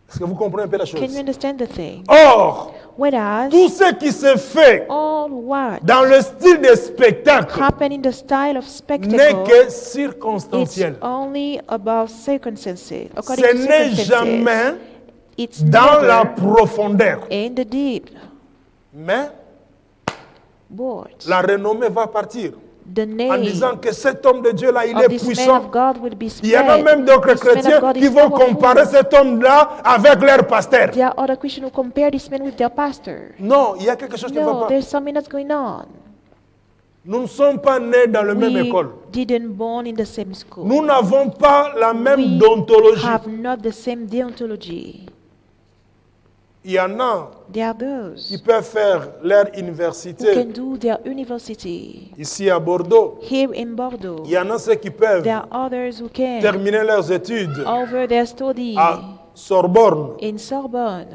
Est-ce que vous comprenez un peu la chose? Can you understand the thing? Or, Whereas tout ce qui se fait all what dans le style de spectacle happened in the style of n'est spectacle, que it's circonstanciel. only about circumstances. According Ce to n'est circumstances, jamais it's dans la never profondeur. in the deep. Mais But la renommée va partir the en name disant que cet homme de Dieu là, il of est this man puissant. of God will be Il y en a spread. même d'autres This man of chrétiens God qui is vont powerful. comparer cet homme-là avec leur pasteur. There are other Christians who compare this man with their pastor. Non, il y a quelque chose qui ne va No, pas. there's something that's going on. Nous ne sommes pas nés dans la même We école. didn't born in the same school. Nous n'avons pas la même We déontologie. have not the same deontology. Il y en a There are qui those peuvent faire leur who université can do their university ici à Bordeaux. here in Bordeaux. Il y en a ceux qui peuvent There are others who can terminer leurs études over their study à Sorbonne. in Sorbonne.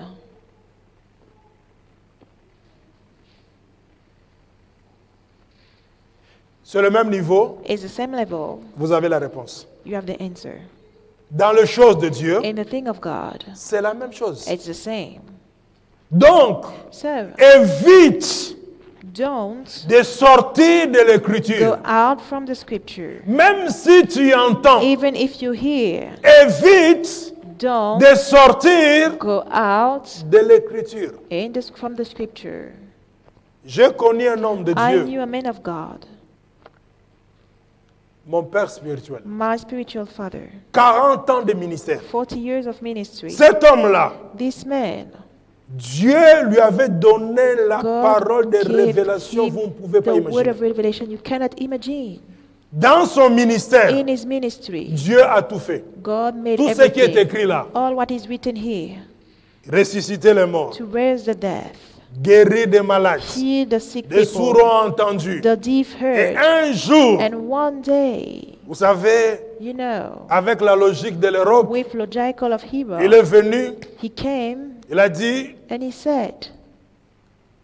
Sur le même niveau, It's the same level. vous avez la réponse. You have the answer. Dans les choses de Dieu, In the thing of God, c'est la même chose. it's the same. Donc, So évite don't de sortir de go l'écriture. out from the scripture. Même si tu entends, Even if you hear, évite don't de sortir go out de l'écriture. from the scripture. J'ai connu un homme de I Dieu, knew a man of God, mon père spirituel. my spiritual father, 40 ans de ministère. 40 years of ministry. Cet homme-là, This man, Dieu lui avait donné la God parole de gave révélation, him vous ne pouvez pas the word imaginer. of revelation you cannot imagine. Dans son ministère, In his ministry, Dieu a tout fait. God made Tout ce qui est everything. écrit là, All what is written here ressusciter les morts, to raise the deaf, guérir des malades, heal the sick des sourds people, ont entendu. the deaf Et heard. un jour, And one day, vous savez, you know, avec la logique de l'Europe, with logical of Hebrew, il est venu, he came il a dit, and he said,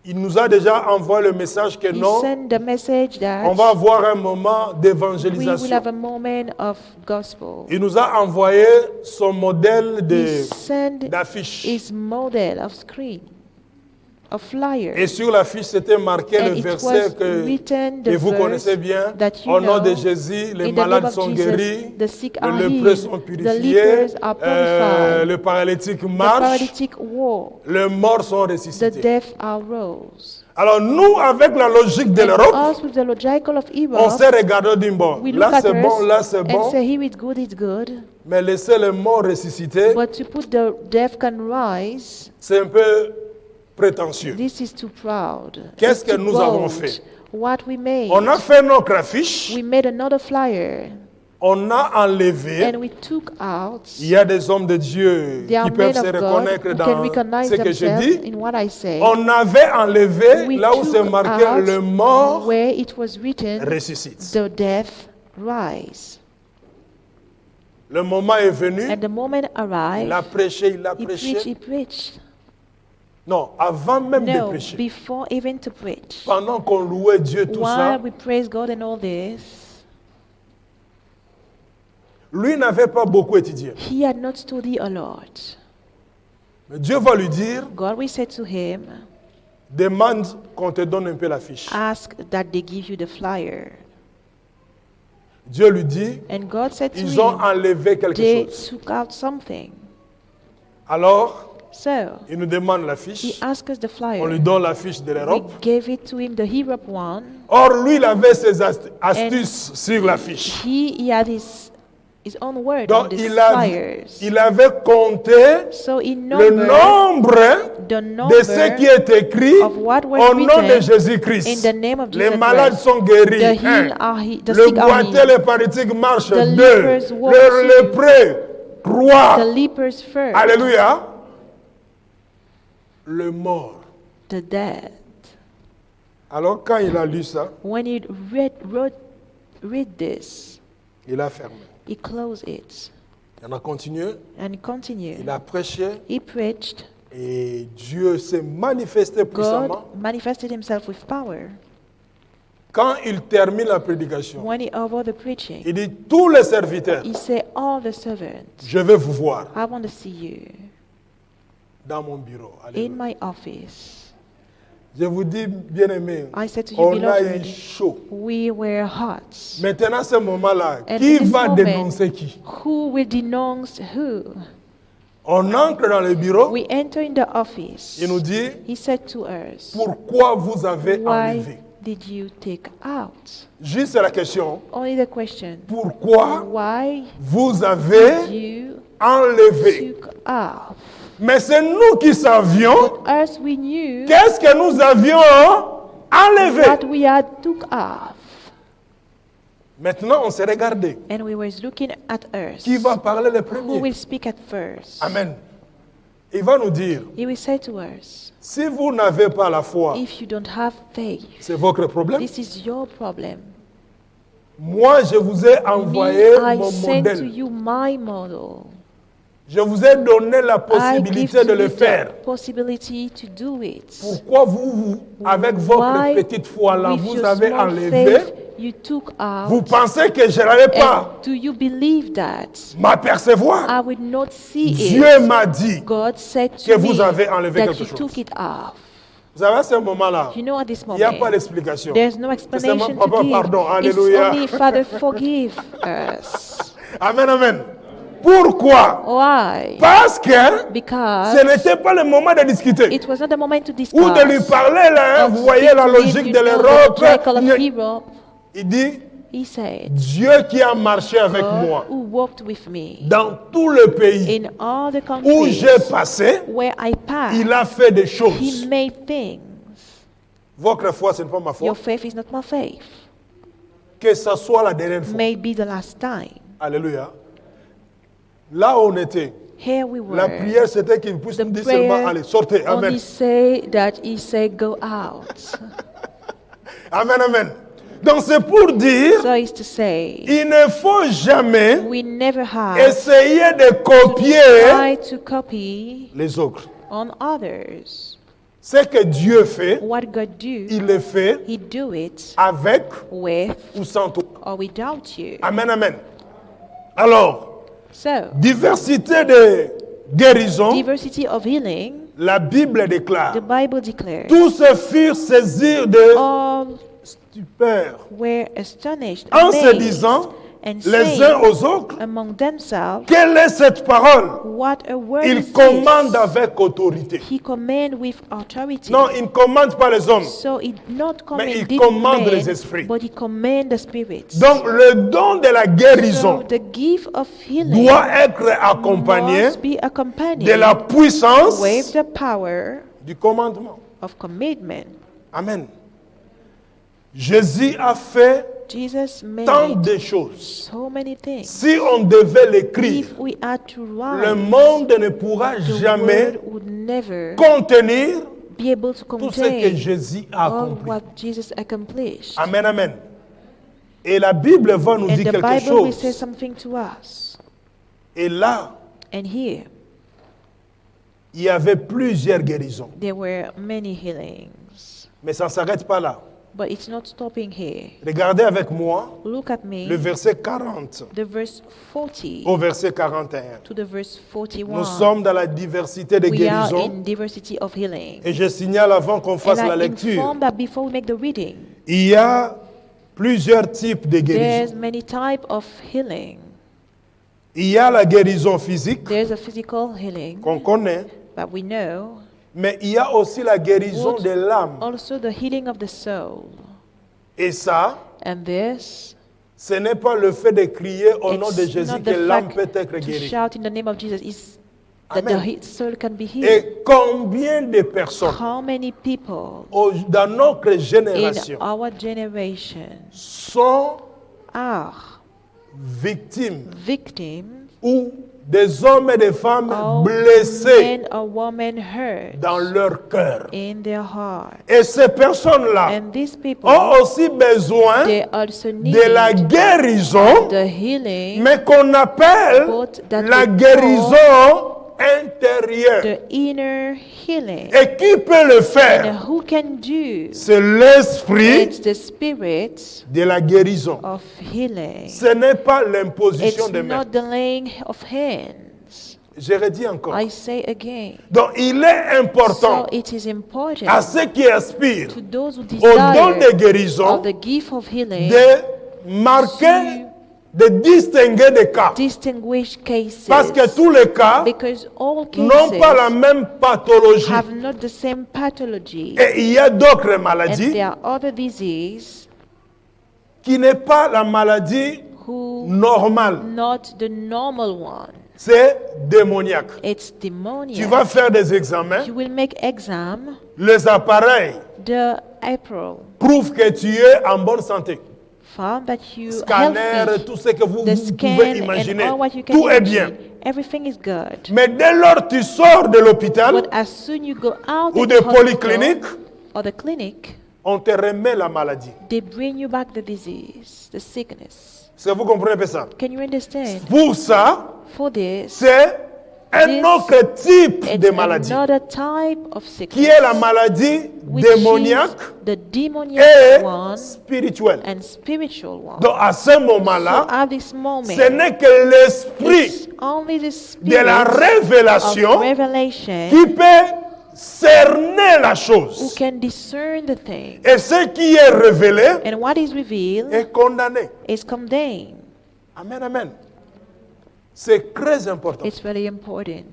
il nous a déjà envoyé le message que he non, sent the message that on va avoir un moment we will d'évangélisation. have a moment of gospel. Il nous a envoyé son modèle He sent d'affiche. his model of screen, of flyer. Et sur l'affiche, c'était marqué And le it verset was que, written, the que vous verse connaissez bien. that you Au nom de know, Jésus, les in the name malades of sont Jesus, guéris, the sick les are lépreux healed, sont the purifiés, lepers are purified, le paralytique the marche, paralytic walk, les morts sont the ressuscités. deaf are rose. Alors nous, avec la logique de And l'Europe, us with the logical of on Europe, s'est regardé d'un bord. we look Là at c'est bon, us là c'est and bon, say, here it's good, mais laisser les morts ressuscités, but to put the deaf can rise, c'est un peu prétentieux. this is too proud. Qu'est-ce It's que too nous avons bold. fait? What we made, On a fait notre affiche, we made another flyer, on a enlevé. and we took out. Il y a des hommes de Dieu There are qui peuvent men se of God reconnaître who can dans recognize ce que je themselves dis. in what I say. On avait enlevé We là où c'est took marqué out le mort where it was written, ressuscite. the deaf rise. Le moment est venu, And the moment il a arrived, prêché, il a he prêché. preached. Non, avant même de No, prêcher. before even to preach. Pendant qu'on louait Dieu, tout ça, While we praise God and all this, lui n'avait pas beaucoup étudié. he had not studied a lot. Mais Dieu va lui dire, God will say to him, demande qu'on te donne un peu la fiche. ask that they give you the flyer. Dieu lui dit, And God said to ils ont him, enlevé quelque they chose. took out something. Alors, So, Il nous demande la he fiche. asked us the On lui flyer. donne la fiche de We l'Europe. gave it to him, the Europe one. Or, lui, il avait ses astuces sur la fiche. He had his own word on Donc, these il flyers. avait compté So he le numbered nombre the de ce qui number est écrit of what was au nom de written Jésus-Christ. in the name of Les Jesus malades Christ. sont guéris. The Un. healed are the Le sick are boiteux, healed. le paralytique marche. The Deux. lepers walk. Le lépreux. Trois. The lepers first, Alléluia. Le mort. the dead. Alors quand il a lu ça, When he read this, il a fermé. he closed it Il a continué. and continued. Il a prêché. He preached. Et Dieu s'est manifesté puissamment. God manifested himself with power. Quand il termine la prédication, When he over the preaching, il dit tous les serviteurs, he said, all the servants, je vais vous voir I want to see you dans mon bureau. in Alléluia. my office. Je vous dis, bien-aimés, I said to you, on a eu beloved, chaud. we were hot. Maintenant, ce moment-là, And qui in this va moment, dénoncer qui? Who will denounce who? On entre dans le bureau, We enter in the office. il nous dit, He said to us, pourquoi vous avez why enlevé? did you take out? Juste la question, Only the question, pourquoi why vous avez you enlevé? took off? Mais c'est nous qui savions Us, we knew qu'est-ce que nous avions enlevé. what we had took off. Maintenant, on s'est regardé. And we was looking at us. Qui va parler le Who premier? will speak at first? Amen. Il va nous dire, He will say to us, si vous n'avez pas la foi, if you don't have faith, c'est votre problème. this is your problem. Moi, je vous ai Me, envoyé I mon sent to modèle. you my model. Je vous ai donné la I give possibilité to de le you faire. the possibility to do it. Pourquoi vous, avec votre Why, petite foi là, with vous your avez small enlevé? faith, you took out. Vous pensez que je n'allais pas And do you believe that m'apercevoir? I will not see Dieu it? m'a dit God said que to vous me avez enlevé that quelque you chose. took it off. Vous savez, à ce moment-là, You know, at this il n'y a pas moment, d'explication. there's no C'est seulement, explanation Papa, to give. pardon, It's alléluia. only, Father, forgive us. Amen, amen. Pourquoi? Why? Parce que Because ce n'était pas le moment de discuter. it was not the moment to discuss. Ou de lui parler, là, hein, Or to vous voyez speak la to him, logique you de know, the l'Europe. logical of Europe. Il dit, He said, Dieu qui a marché avec God moi who walked with me dans tout le pays in all the où countries j'ai passé, where I passed, il a fait des He choses. made things. Votre foi, ce n'est pas ma foi. Your faith is not my faith. Que ça soit la dernière fois. May be the last time. Alléluia. Là où on était, Here we were. la prière c'était qu'il puisse The nous dire seulement, prayer allez, sortez. Amen. only say that He said, go out. Amen, amen. Donc c'est pour dire, So it's to say, il ne faut jamais we never have essayer de copier try to copy les autres. on others. Ce que Dieu fait, What God do, il le fait He do it avec with ou sans toi. or without you. Amen, amen. Alors, So, diversité de guérison, diversity of healing, la Bible déclare. the Bible declares, Tous se furent saisis de all stupeur were astonished, en se amazed, disant and les uns saying aux autres, among themselves, quelle est cette parole? what a word Il is commande this? avec autorité. He command with authority. Non, il ne commande pas les hommes. So he not il command commande men, les esprits. but he command the spirits. Donc le don de la So guérison the gift of healing doit être accompagné must be accompanied de la puissance with the power du commandement. of commitment. Amen. Jésus a fait Jesus tant made de choses. so many things. Si on devait l'écrire, If we had to le write, monde ne pourra the jamais word would never contenir be able to tout ce que contain Jésus a all accompli. what Jesus accomplished. Amen, amen. Et la Bible va nous And dire the quelque Bible will say chose. something to us. Et là, And here, il y avait plusieurs guérisons. there were many healings. Mais ça ne s'arrête pas là. But it's not stopping here. Regardez avec moi Look at me, le verset 40 the verse 40 au verset 41. to the verse 41. Nous sommes dans la diversité des We are guérisons. in diversity of healing. Et je signale avant qu'on fasse And la I lecture, inform that before we make the reading, il y a plusieurs types de there's guérisons. many types of healing. Il y a la guérison physique There's a physical healing qu'on connaît. but we know Mais il y a aussi la guérison de l'âme. also the healing of the soul. Et ça, And this, ce n'est pas le fait de crier au nom de it's Jésus not que the l'âme fact peut être to guérie. shout in the name of Jesus, is that Amen. the soul can be healed. Et combien de personnes How many people dans notre in génération our generation sont are victimes victims ou des hommes et des femmes of blessés men or women hurt dans leur cœur. in their heart. Et ces personnes-là And these people, ont aussi besoin they also need de la guérison, the healing, mais qu'on appelle but that la we guérison intérieure. the inner healing. Et qui peut le And faire? who can do? C'est l'esprit It's the spirit de la guérison. of healing. Ce n'est pas l'imposition It's des mains. not the laying of hands. Je redis encore. I say again. Donc il est important So it is important à ceux qui aspirent to those who au don de desire guérison of the gift of healing de marquer, de distinguer des cas. distinguish cases, Parce que tous les cas because all n'ont pas la cases même pathologie. have not the same pathology, Et il y a d'autres and maladies there are other diseases qui n'est pas la maladie who normale. not the normal one. C'est démoniaque. It's Tu demoniac. vas faire des examens. You will make exam. Les appareils The April prouvent que tu es en bonne santé. found that you Scanner, healthy. tout ce que vous, The vous scan pouvez and imaginer. all what you can Tout est bien. imagine. Everything is good. Mais dès lors que tu sors de l'hôpital But as soon you go out ou of de the hospital polyclinique, or the clinic, on te remet la maladie. they bring you back the disease, the sickness. Est-ce que vous comprenez un peu ça? Can you understand? Pour ça, For this, c'est un This autre type it's de maladie another type of qui sickness, est la maladie which démoniaque is the demoniac et one spirituelle. and spiritual one. Donc à ce So moment-là, at this moment, ce n'est que l'esprit it's only the de spirit la of révélation revelation qui peut cerner la who chose. can discern the thing. Et ce qui est révélé And what is revealed est condamné. is condemned. Amen, amen. C'est très important It's very important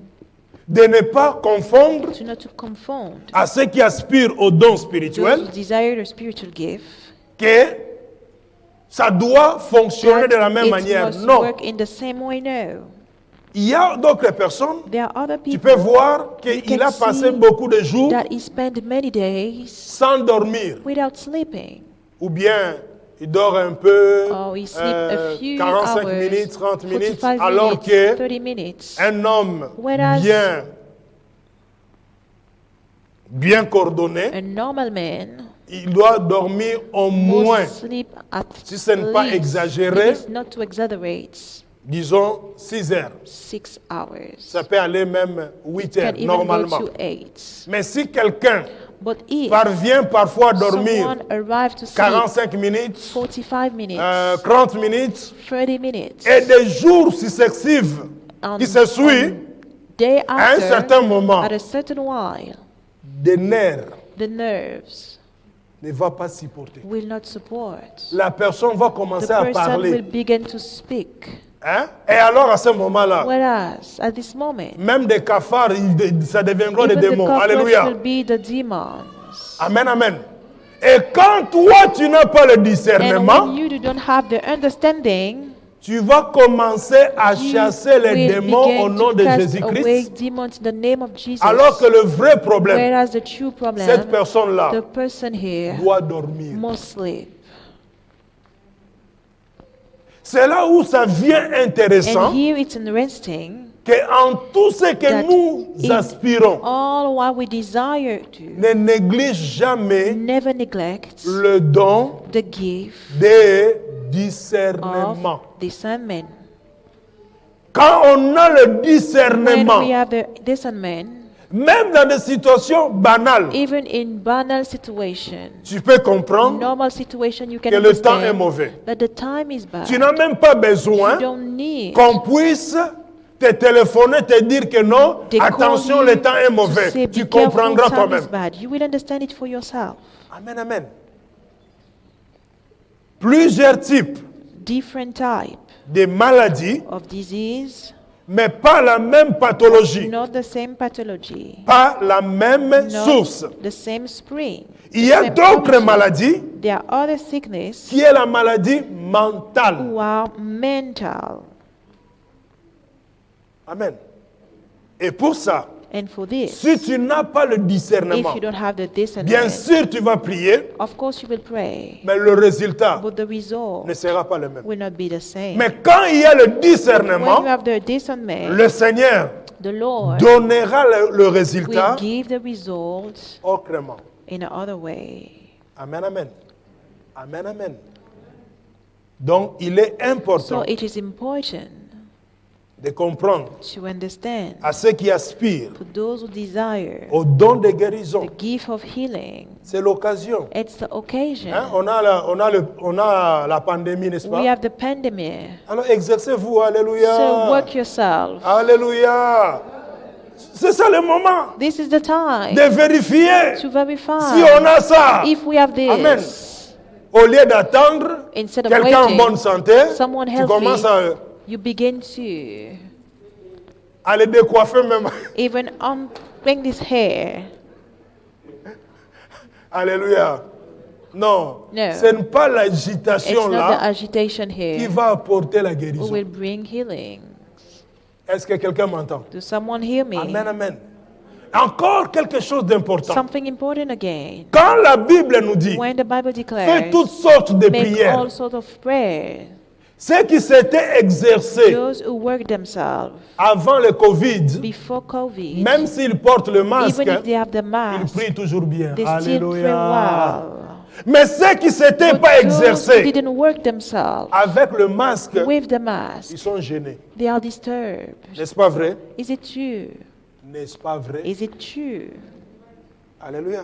de ne pas confondre to not to confound à ceux qui aspirent au don those spirituel who desire the spiritual gift. que ça doit fonctionner de la même It manière. must Non. work in the same way. No, Il y a d'autres personnes, there are other tu people peux voir You qu'il can a passé see beaucoup de jours that he spent many days sans dormir. without sleeping. Ou bien il dort un peu, Or he sleep a few 45 hours, minutes, 30 minutes, 45 alors minutes, que 30 minutes. un homme Whereas- bien coordonné, A normal man il doit dormir au moins, must sleep at si ce n'est pas least, exagéré, it is not to exaggerate, disons 6 heures. 6 hours. Ça peut aller même 8 heures Can even normalement. go to 8. Mais si quelqu'un But if parvient parfois à dormir someone arrived to sleep 45 minutes, 45 minutes, 30 minutes, 30 minutes, et des jours successifs on- qui se suivent, day à un after, certain moment, at a certain while, des nerfs the nerves ne va pas supporter. will not support. La personne va The commencer à person will parler. begin to speak. Hein? Et alors à ce moment-là, Whereas at this moment, même des cafards, ça deviendra des even the démons. cockroach Alléluia. will be the demons. Amen, amen. Et quand toi, tu n'as pas le And discernement, when you don't have the understanding, tu vas commencer à you chasser les will démons au begin nom to de cast away Jésus-Christ. demons in the name of Jesus. Alors que le vrai problème, Whereas the true problem, cette personne-là the person here doit dormir. must sleep. C'est là où ça devient intéressant And here it's interesting qu'en tout ce que that nous in aspirons, all what we desire to, ne néglige jamais never neglect le don the gift de of discernement. discernment. Quand on a le When discernement, we have the discernment, même dans des situations banales, even in banal situation, tu peux comprendre normal situation, you can que le temps est understand mauvais. that the time is bad. Tu n'as même pas You besoin don't need qu'on puisse te téléphoner, te dire que non, they call attention, you le temps est to mauvais. say, Tu "Be careful, comprendras time toi-même. is bad." You will understand it for yourself. Amen, amen. Plusieurs types Different type de maladies of disease mais pas la même pathologie, not the same pathology, pas la même not source. the same spring. Il y a same d'autres origin. maladies There are other sickness qui est la maladie mentale. who are mental. Amen. Et pour ça, And for this, si tu n'as pas le if discernement, you don't have the bien discernment, sûr tu vas prier, of course you will pray, mais le résultat but the result ne sera pas le même. will not be the same. Mais quand il y a le When discernement, you have the discernment, le Seigneur the Lord donnera le will résultat give the result autrement. in another way. Amen, amen. Amen, amen. Donc, il est important So it is important de comprendre to understand à ceux qui aspirent for those who desire au don de the guérison. gift of healing. C'est l'occasion. It's the occasion. Hein, on a la pandémie, n'est-ce We pas? have the pandemic. Alors exercez-vous, alléluia. So work yourself. Alléluia. C'est ça le moment This is the time de vérifier to verify si on a ça. if we have Amen. this. Au lieu d'attendre Instead of quelqu'un en waiting, bonne santé, someone tu commences healthy, à you begin to aller décoiffer même. even bring this hair. Alléluia. Non, No. ce n'est pas It's l'agitation not the là agitation qui here va apporter la who guérison. will bring healing. Est-ce que quelqu'un m'entend? Does someone hear me? Amen, amen. Encore quelque chose d'important. Something important again. Quand la Bible nous dit, When the Bible fais declares, toutes sortes de make prières, all sorts of prayers, ceux qui s'étaient exercés those who work themselves avant le Covid, before COVID, même s'ils portent le masque, even if they have the ils mask, prient toujours bien. they still pray Alléluia. well. Mais ceux qui ne s'étaient But pas those who exercés didn't work themselves avec le masque, with the ils mask, sont gênés. they are disturbed. N'est-ce pas vrai? Is it true? N'est-ce pas vrai? Is it true? Alléluia.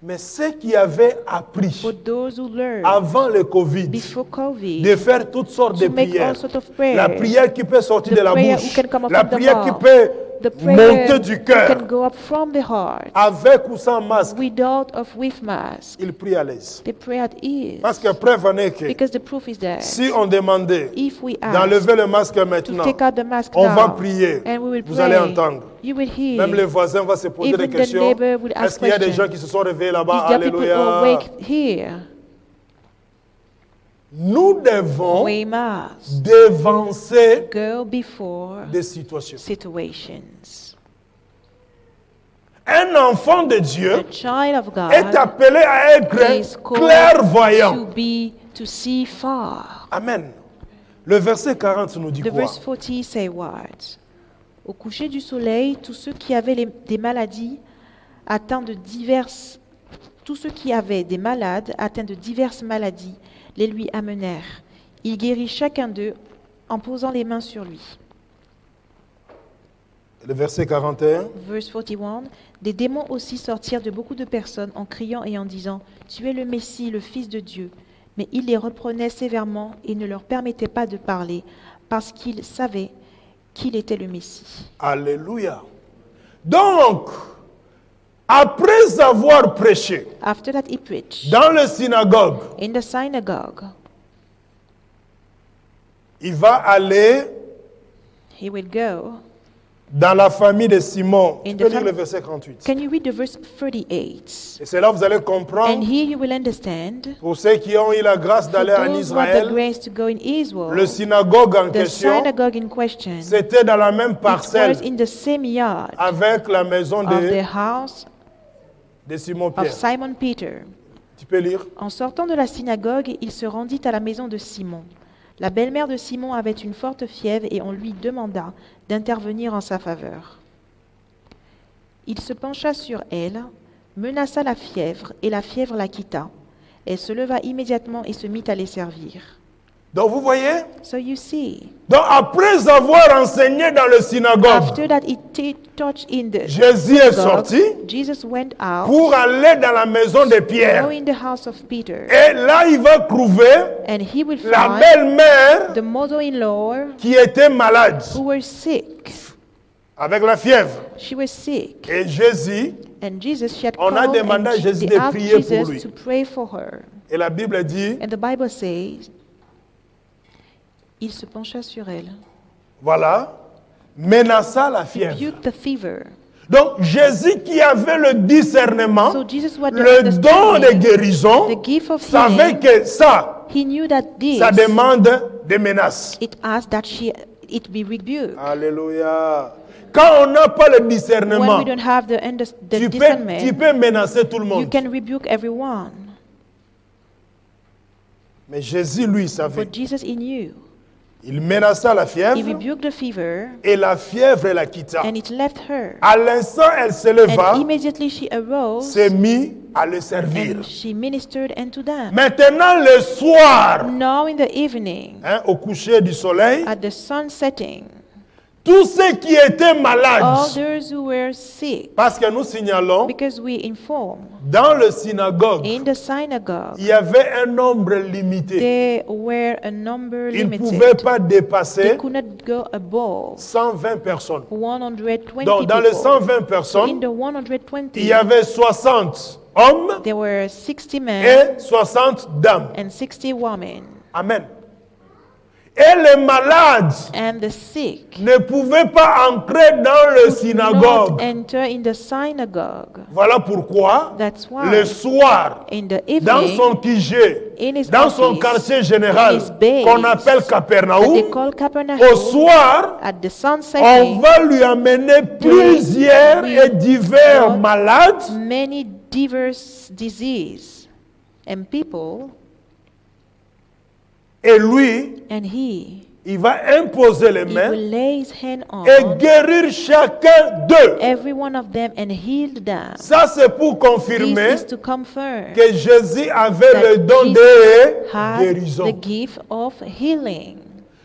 Mais ceux qui avaient appris For those who learn avant le Covid before COVID de faire toutes sortes de to make prières, all sorts of prayers, la prière qui peut sortir the de la prayer bouche, who can come up la from the prière qui mouth, peut the prayer monter du who cœur, can go up from the heart, avec ou sans masque, without or with mask, ils prient à l'aise. they pray at ease. Parce que preuve en est que Because the proof is there. si on demandait If we ask d'enlever le masque to maintenant, take out the mask on now, va prier, and we will vous pray, allez entendre. you will hear. Même les voisins vont se poser des Even the questions. neighbor will Est-ce ask qu'il y a des questions. gens qui se sont réveillés là-bas? Is there people who are Alléluia. awake here? Nous devons We must dévancer go before des situations. situations. Un enfant de Dieu A child of est God appelé à is être called clairvoyant. to see far. Amen. Le verset 40 nous dit The quoi? verse 40 say what? Au coucher du soleil, tous ceux qui avaient des maladies atteints de diverses tous ceux qui avaient des malades atteints de diverses maladies les lui amenèrent. Il guérit chacun d'eux en posant les mains sur lui. Le verset 41. Verse 41. Des démons aussi sortirent de beaucoup de personnes en criant et en disant « Tu es le Messie, le Fils de Dieu ». Mais il les reprenait sévèrement et ne leur permettait pas de parler parce qu'ils savaient qu'il était le Messie. Alléluia. Donc, après avoir prêché After that he preached dans le synagogue, in the synagogue. il va aller He will go. dans la famille de Simon. Tu In peux the lire fam- le verset 38. Can you read the verse 38? Et c'est là que vous allez And comprendre, here you will understand, pour ceux qui ont eu la grâce for d'aller en those who had the Israël, grace to go in Israel, le synagogue en the question, synagogue in question, c'était dans la même it parcelle was in the same yard avec la maison of the de house Simon of Pierre. Simon Peter. Tu peux lire? En sortant de la synagogue, il se rendit à la maison de Simon. La belle-mère de Simon avait une forte fièvre et on lui demanda d'intervenir en sa faveur. Il se pencha sur elle, menaça la fièvre et la fièvre la quitta. Elle se leva immédiatement et se mit à les servir. Donc vous voyez? So you see, Donc après avoir enseigné dans le synagogue, after that he taught in the Jésus est synagogue, sorti Jesus went out, pour aller dans la maison de go Pierre. in the house of Peter, Et là, il va trouver and he will la find belle-mère the mother-in-law qui était malade who were sick. avec la fièvre. She was sick, Et Jésus, and Jesus, she had On a called demandé à and Jésus they de asked prier pour Jesus lui. to pray for her. et la Bible dit, And the Bible says, Il se pencha sur elle, Voilà. Menaça la fièvre. rebuked the fever. Donc Jésus qui avait le discernement, So Jesus was the le don de understanding, guérison, the gift of savait healing. que ça He knew that this, demande des menaces. it asked that it be rebuked. Alléluia. Quand on n'a pas le When discernement, we don't have the tu discernment, peux menacer tout le you monde. can rebuke everyone. Mais Jésus, lui, savait. But Jesus, he knew. Il menaça la He fièvre rebuked the fever, et la fièvre la quitta. and it left her. À l'instant, elle se leva, And immediately she arose, s'est mise à le servir. and she ministered unto them. Maintenant, le soir, Now in the evening, au coucher du soleil, at the sun setting, tous ceux qui étaient all malades, those who were sick, parce que nous signalons, because we inform, dans le synagogue, in the synagogue, il y avait un nombre limité. there were a number Ils ne pouvaient limited. pas They dépasser could not go above 120 personnes. 120 Donc, dans les people. 120 So in personnes, the 120, il y avait 60 hommes there were 60 men et 60 dames. and 60 women. Amen. Et les malades And the sick ne pouvaient pas entrer dans le could not synagogue. enter in the synagogue. Voilà pourquoi, That's why le soir, in the dans evening, son QG, in his dans son office, quartier général, in his base, qu'on appelle that Capernaum, they call Capernaum, au soir, at the sun on setting, va lui amener plusieurs will et divers brought malades many diverse disease and people, et lui, and he il va imposer les mains will lay his hand on et guérir chacun d'eux. every one of them and heal them. Ça, c'est pour This confirmer is to confirm que Jésus avait that le don Jesus de had guérison. the gift of healing.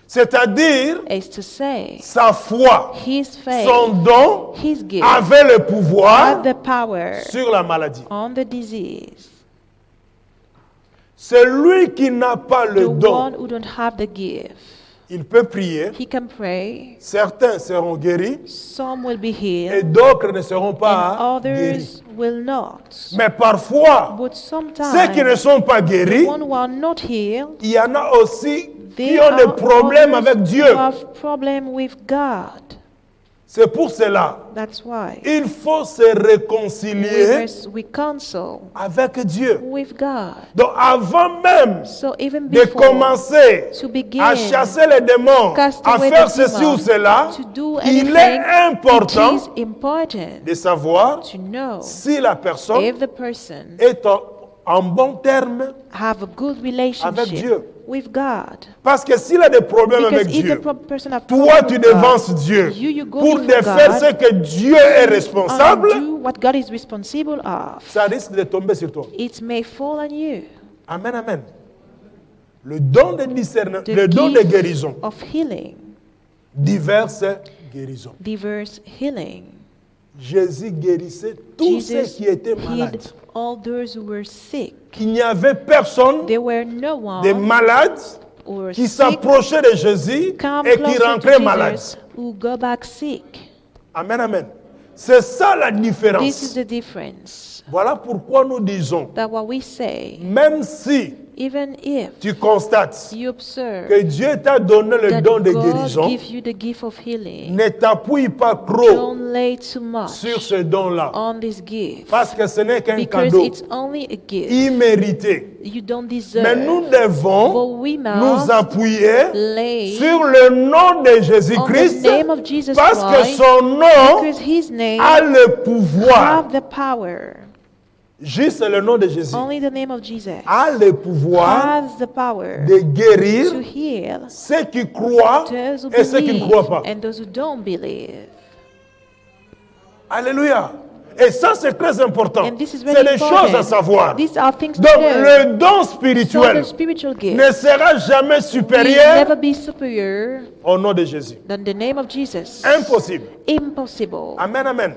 C'est-à-dire, Is to say, sa foi, his faith, son don his gift avait le pouvoir had the power sur la maladie. on the disease. Celui qui n'a pas le The don, one who don't have the gift, il peut prier. he can pray. Certains seront guéris Some will be et healed, d'autres ne seront and pas guéris. others will not. Mais parfois, But ceux qui ne sometimes, sont pas guéris, the one who are not healed, il y en a aussi qui they ont des are problèmes others avec Dieu. who have problem with God. C'est pour cela, That's why il faut se réconcilier we counsel avec Dieu. with God. Donc avant même So even de before commencer to begin à chasser les démons, cast à away faire the ceci demon, ou cela, to do il anything, est important it is important de savoir to know si la personne if the person est en bon terme, have a good relationship Dieu. with God. parce que s'il a des problèmes Because avec if the Dieu, person have toi problem tu with God, devances Dieu you go pour before défaire God ce que Dieu est responsable, and do what God is responsible of, ça risque de tomber sur toi. it may fall on you. Amen, amen. Le don de discernement, The le don de gift guérison, of healing, diverses guérisons. diverse healing. Jésus guérissait tous ceux Jesus qui étaient healed malades. all those who were sick. Il n'y avait personne There were no de one malades who were qui sick s'approchait de Jésus come et qui closer to rentrait malade. Jesus who go back sick. Amen, amen. C'est ça la This is différence. the difference. Voilà pourquoi nous disons, That what we say, même si even if tu constates you observe que Dieu t'a donné le that don de God guérison, gives you the gift of healing, ne t'appuie pas trop don't lay too much sur ce don-là. on this gift, Parce que ce n'est qu'un because cadeau it's only a gift immérité. you don't Mais deserve. nous devons But we nous must appuyer lay sur le nom de on Jésus-Christ the name of Jesus parce que Christ, son nom because His name a le pouvoir. have the power. Juste le nom de Jésus Only the name of Jesus a le pouvoir has the power de guérir to heal ceux qui croient those who et ceux qui ne believe croient pas. and those who don't believe. Alléluia. Et ça, c'est très important. And this is C'est very des important. choses à savoir. These are things to Donc, know. le don So spirituel the spiritual gift ne sera jamais will supérieur never be superior au nom de Jésus. than the name of Jesus. Impossible. Impossible. Amen, amen.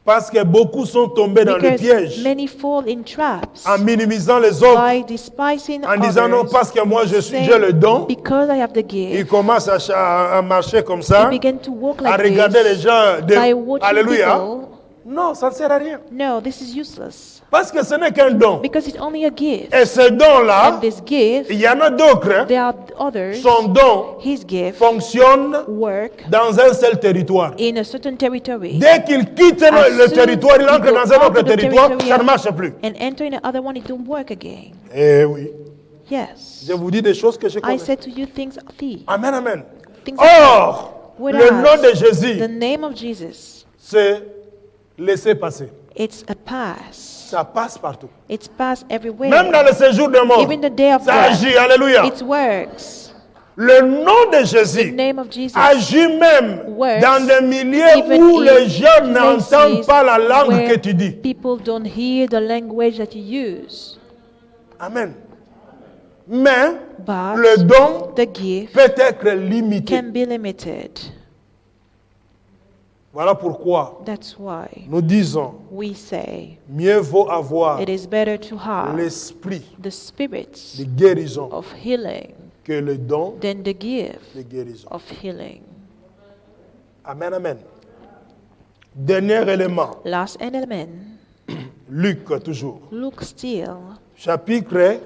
Parce que beaucoup sont tombés dans le Because piège many fall in traps en minimisant les autres, by despising en disant non, others, parce que moi j'ai saying, le don. because I have the Ils gift. commencent à marcher comme ça, They begin to walk à like regarder les this gens. by watching Alléluia. people. Non, ça ne sert à rien. No, this is useless. Parce que ce n'est qu'un don. because it's only a gift. Et ce don-là, And this gift, il y en a d'autres. there are others, Son don his gift, fonctionne work dans un seul territoire. in a certain territory. Dès qu'il quitte As le soon territoire, il as entre you dans go un out autre of the territoire, territory ça ne marche plus. and enter in another one, it don't work again. Eh oui. Yes. Je vous dis des choses que je I connais. said to you things of thee. Amen, amen. Things of Or, Whereas le nom de the Jésus, name of Jesus, c'est laisser passer. it's a pass. Ça passe partout. It's pass everywhere. Même dans le séjour de mort, Even the day of ça death, agit. Alléluia. it works. Le nom de The Jésus name of Jesus agit même works dans des milieux even où in les gens n'entendent places pas la langue where que tu dis. people don't hear the language that you use. Amen. Mais But le don the gift peut être limité. can be limited. Voilà pourquoi That's why nous disons, we say mieux vaut avoir it is better to have l'esprit the spirits de guérison of healing que le don than the gift de guérison. of healing. Amen, amen. Dernier élément, Last element, Luc toujours, Luke still, chapitre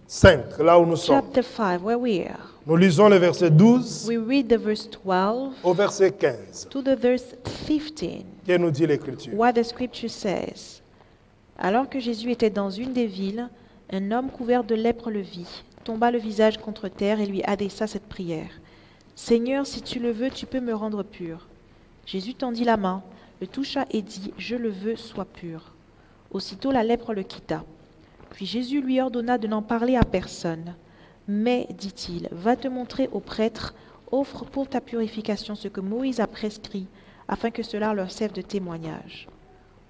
5, là où nous sommes. chapter 5, where we are. Nous lisons le verset 12 We read the verse 12 au verset 15. to the verse 15. Que nous dit l'Écriture? What the scripture says. Alors que Jésus était dans une des villes, un homme couvert de lèpre le vit, tomba le visage contre terre et lui adressa cette prière. Seigneur, si tu le veux, tu peux me rendre pur. Jésus tendit la main, le toucha et dit, je le veux, sois pur. Aussitôt la lèpre le quitta. Puis Jésus lui ordonna de n'en parler à personne. Mais, dit-il, va te montrer au prêtre, offre pour ta purification ce que Moïse a prescrit, afin que cela leur serve de témoignage.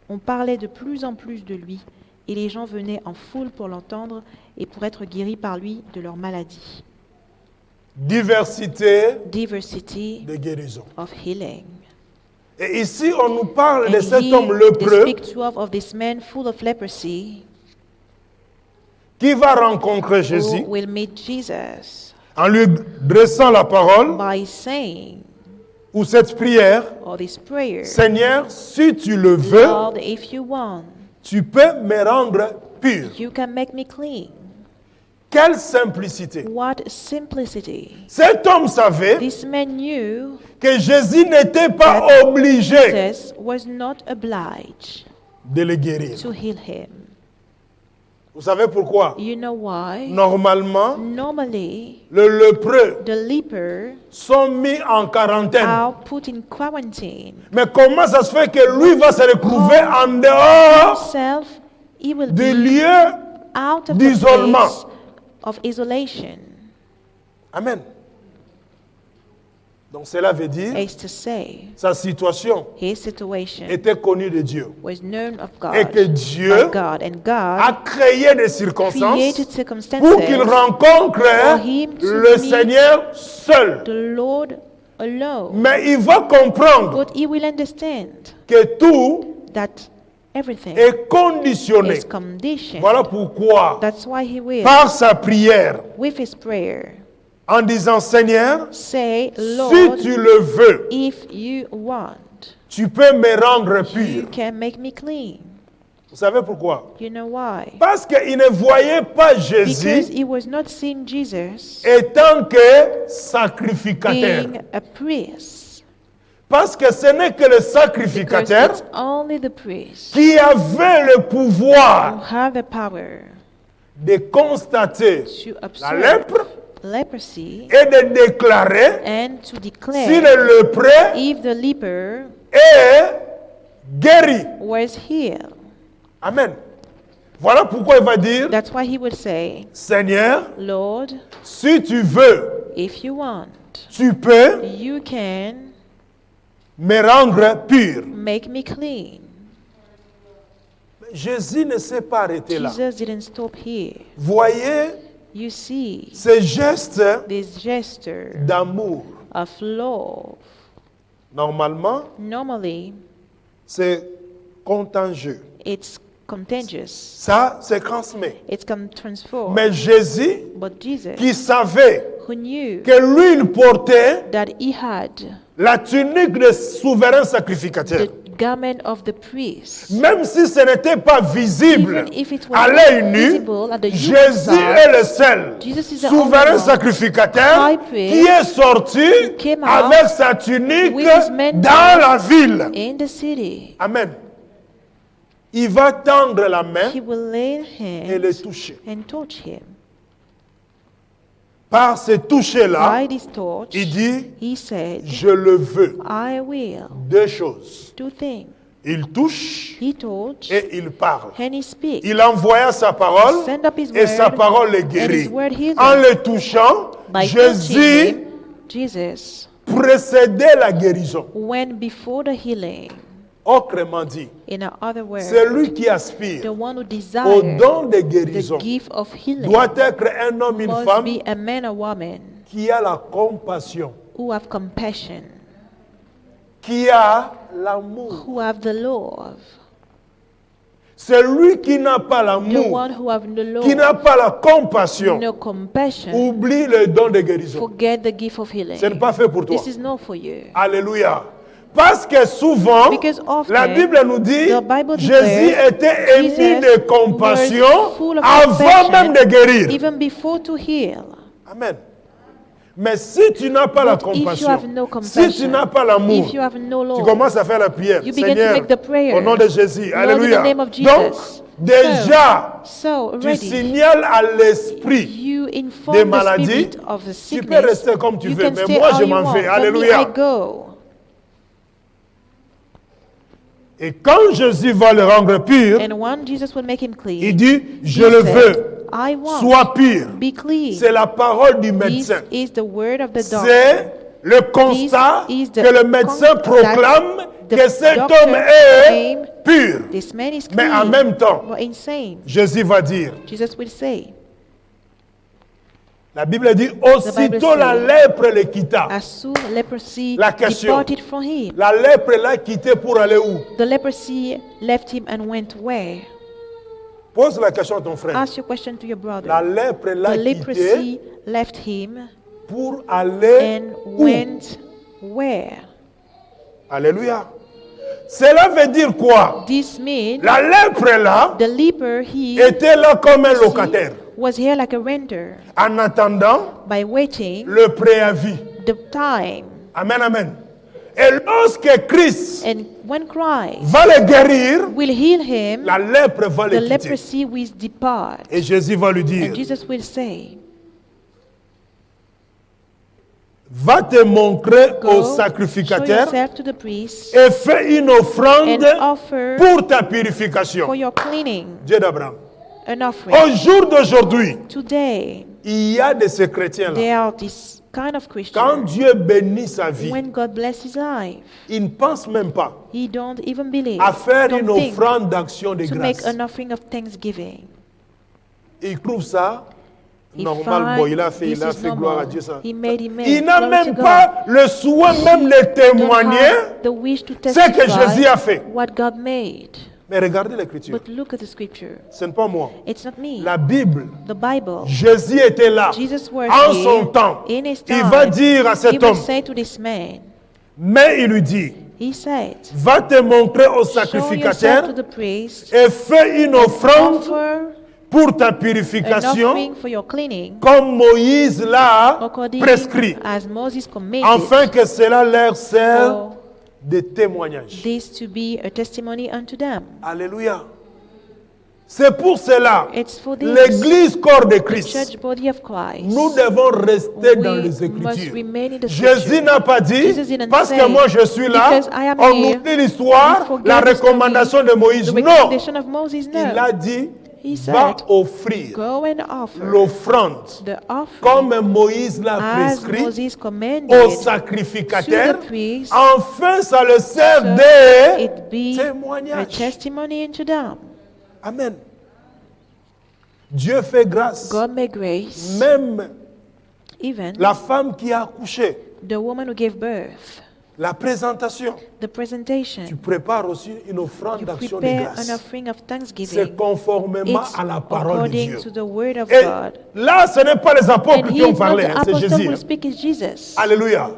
On parlait de plus en plus de lui, et les gens venaient en foule pour l'entendre et pour être guéris par lui de leur maladie. Diversité Diversity de guérison. of healing. Et ici, on nous parle de And cet here homme they lépreux speak of this man full of leprosy qui va rencontrer who Jésus will meet Jesus en lui dressant la parole by saying, ou cette prière. or this prayer, Seigneur, si tu le veux, Lord, if you want, tu peux me rendre pur. you can make me clean. Quelle simplicité. What simplicity. Cet homme savait This man knew que Jésus n'était pas obligé Jesus was not obliged de le guérir. to heal him. Vous savez pourquoi? You know why? Normalement, Normally, le lépreux the leper sont mis en quarantaine. are put in quarantine. Mais comment ça se fait que lui va se retrouver en dehors Himself, he will du be lieu out of the d'isolement? place of isolation. Amen. Donc cela veut dire Is to say, sa situation his situation était connue de Dieu. was known of Et que God, Dieu by God, and a God créé des circonstances created circumstances pour qu'il rencontre for him to le meet Seigneur seul. the Lord alone. Mais il va comprendre But he will understand que tout that everything est conditionné. is conditioned. Voilà pourquoi, That's why he will, par sa prière, with his prayer, en disant Seigneur, say, si Lord, tu le veux, if you want, tu peux me rendre you pur. can make me clean. Vous savez pourquoi? You know why? Parce qu'il ne voyait pas Because Jésus he was not seeing Jesus étant que sacrificateur. being a priest. Parce que ce n'est que le Because sacrificateur it's only the priest qui avait le who pouvoir have the power de constater to la observe lèpre leprosy et de déclarer and to si declare le lépreux if the leper est guéri. was healed. Amen. Voilà pourquoi il va dire, That's why he would say, Seigneur, Lord, si tu veux, if you want, tu peux you can me rendre pur. make me clean. Jésus ne s'est pas arrêté là. Jesus didn't stop here. Voyez You see, ces gestes this gesture d'amour. of love, Normalement, normally c'est contagieux. it's contagious. Ça se transmet. It can transform. Mais Jésus, But Jesus, qui savait who knew que lui, il portait that he had la tunique de souverain sacrificateur. the garment of the priest. Même si ce n'était pas visible Even if it was à not l'œil nu, visible at the human Jésus sight, est le seul Jesus is the souverain only one, sacrificateur high priest, qui est sorti came out avec sa tunique with his mantle dans la ville. in the city. Amen. Il va tendre la main He will lay et le hands toucher. and touch him. Par ce toucher-là, By this touch, il dit, he said, je le veux. I will. Deux choses. Two things. Il touche He touched et il parle. and he speaks. Il envoya sa parole Send up his et sa word, parole le and guérit. his word healed En him. le touchant, By touching Jésus him, Jesus précédait la guérison. went before the healing. Autrement dit, In other words, celui qui the aspire one who au desires don de the guérison gift of healing doit être un homme, une must femme be a man or woman qui a la compassion, who have compassion, qui a l'amour. who have the love. Celui qui n'a pas The l'amour, one who have no qui n'a love, pas la compassion, no compassion, oublie le don de guérison. forget the gift of healing. Ce n'est pas fait pour toi. This is not for you. Alléluia. Parce que souvent, Because often, la Bible nous dit, the Bible Jésus declares, était ému Jesus de compassion was full of avant compassion, même de guérir. even before to heal. Amen. Mais si tu n'as pas la But if you compassion, have no si compassion, tu n'as pas l'amour, if you have no tu love, commences à faire la prière. you begin to Seigneur, make the prayer. au nom de Jésus. Lord, Alléluia. in the name of Donc, Jesus. déjà, So tu already, signales à l'esprit you des inform the maladies. spirit of the Tu peux sickness. rester comme tu You veux, can mais stay moi how je you m'en want. vais. For me, Alléluia. I go. Et quand Jésus va le rendre pur, And when Jesus will make him clean, il dit, je he le said, veux, I want, sois pur. be clean. C'est la parole du This médecin. is the word of the doctor. C'est le constat This is the que le médecin constat proclame the que cet doctor homme est proclaim pur. This man is Mais clean, en même temps, but insane. Jésus va dire, Jesus will say, la Bible dit, aussitôt la says, lèpre le quitta. as soon leprosy La question. departed from him, La lèpre l'a quitté pour aller où? the leprosy left him and went where? Pose la question à ton frère. Ask your question to your La brother. lèpre l'a The quitté leprosy left him pour aller and où? went where? Alléluia. Cela veut dire quoi? This means La lèpre là the leper he était là comme un locataire. was here like a renter En attendant by waiting le préavis. the time. Amen, amen. Et lorsque Christ And when Christ va le guérir, will heal him, la lèpre va the le quitter. leprosy will depart. Et Jésus va lui dire, And Jesus will say, va te montrer au go, show sacrificateur yourself to the priest et fais une offrande and offer pour ta for purification. your cleaning Dieu d'Abraham. an offering. Au jour d'aujourd'hui, Today, il y a de ces chrétiens-là. there are this kind of Quand Christian. Dieu bénit sa vie, When God bless his life, il ne pense même pas he don't even believe, à faire une don't think offrande d'action de to make grâce. an offering of thanksgiving. Il trouve ça He normal. Bon, il a fait, this is gloire à normal. Dieu. Ça. He made him Il n'a glory to même God. pas le souhait même de Don't témoigner have the wish to ce que Jésus testify a fait. what God made. Mais regardez l'écriture. But look at the scripture. Ce n'est pas moi. It's not me. La Bible, The Bible. Jésus était là Jesus was en here son temps. in his Il time. va dire à He cet will homme, say to this man, mais il lui dit, he said, va te montrer au show yourself sacrificateur to the priest, et fais une offrande offer pour ta an purification offering for your cleaning, comme Moïse l'a according prescrit, as Moses commanded, afin que cela leur serve for de témoignage. this to be a testimony unto them. Alléluia. C'est pour cela, It's for this, l'Église corps de the Christ, church body of Christ. nous devons rester dans We les must Écritures. remain in the Jésus scripture. n'a pas dit, Jesus didn't parce que say, moi je suis là, because I am on here, oublie l'histoire, we forget la the story, recommandation de Moïse. The Non, recommendation of Moses, il no. a dit, He va said, offrir go and offer l'offrande the offering comme Moïse l'a as prescrit Moses commanded au to sacrificateur, the priest, enfin ça le sert so de it be a témoignage. testimony unto them. Amen. Dieu fait grâce. God made grace, Même even la femme qui a accouché, the woman who gave birth, la présentation, the presentation. tu prépares aussi une offrande You d'action de prepare an grâce. offering of C'est thanksgiving. conformément It's à la parole de according Dieu. to the word of Et God. là, ce n'est pas les apôtres And qui he ont is not parlé, the hein, c'est apostle Jésus. who hein. speak, is Jesus. Alléluia.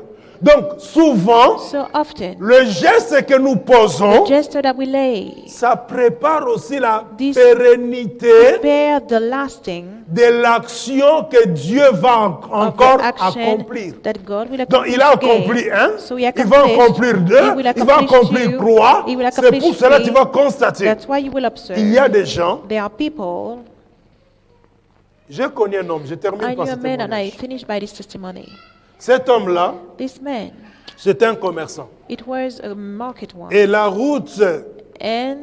Donc, souvent, So often, le geste que nous posons, the gesture that we lay ça prépare aussi la This- pérennité bear the lasting de l'action que Dieu va of encore the action accomplir. that God will Donc, accomplish il a again. accompli un, So he il va accomplished, accomplir he deux, will il va accomplish accomplir two, trois. he will C'est accomplish pour cela que tu three. vas constater. That's why you will observe. Il y a des gens, There are people. j'ai connu un homme, je termine I par knew ce a man, and I témoignage. finished by this testimony. Cet homme-là, This man, c'était un commerçant. it was a market one, Et la route and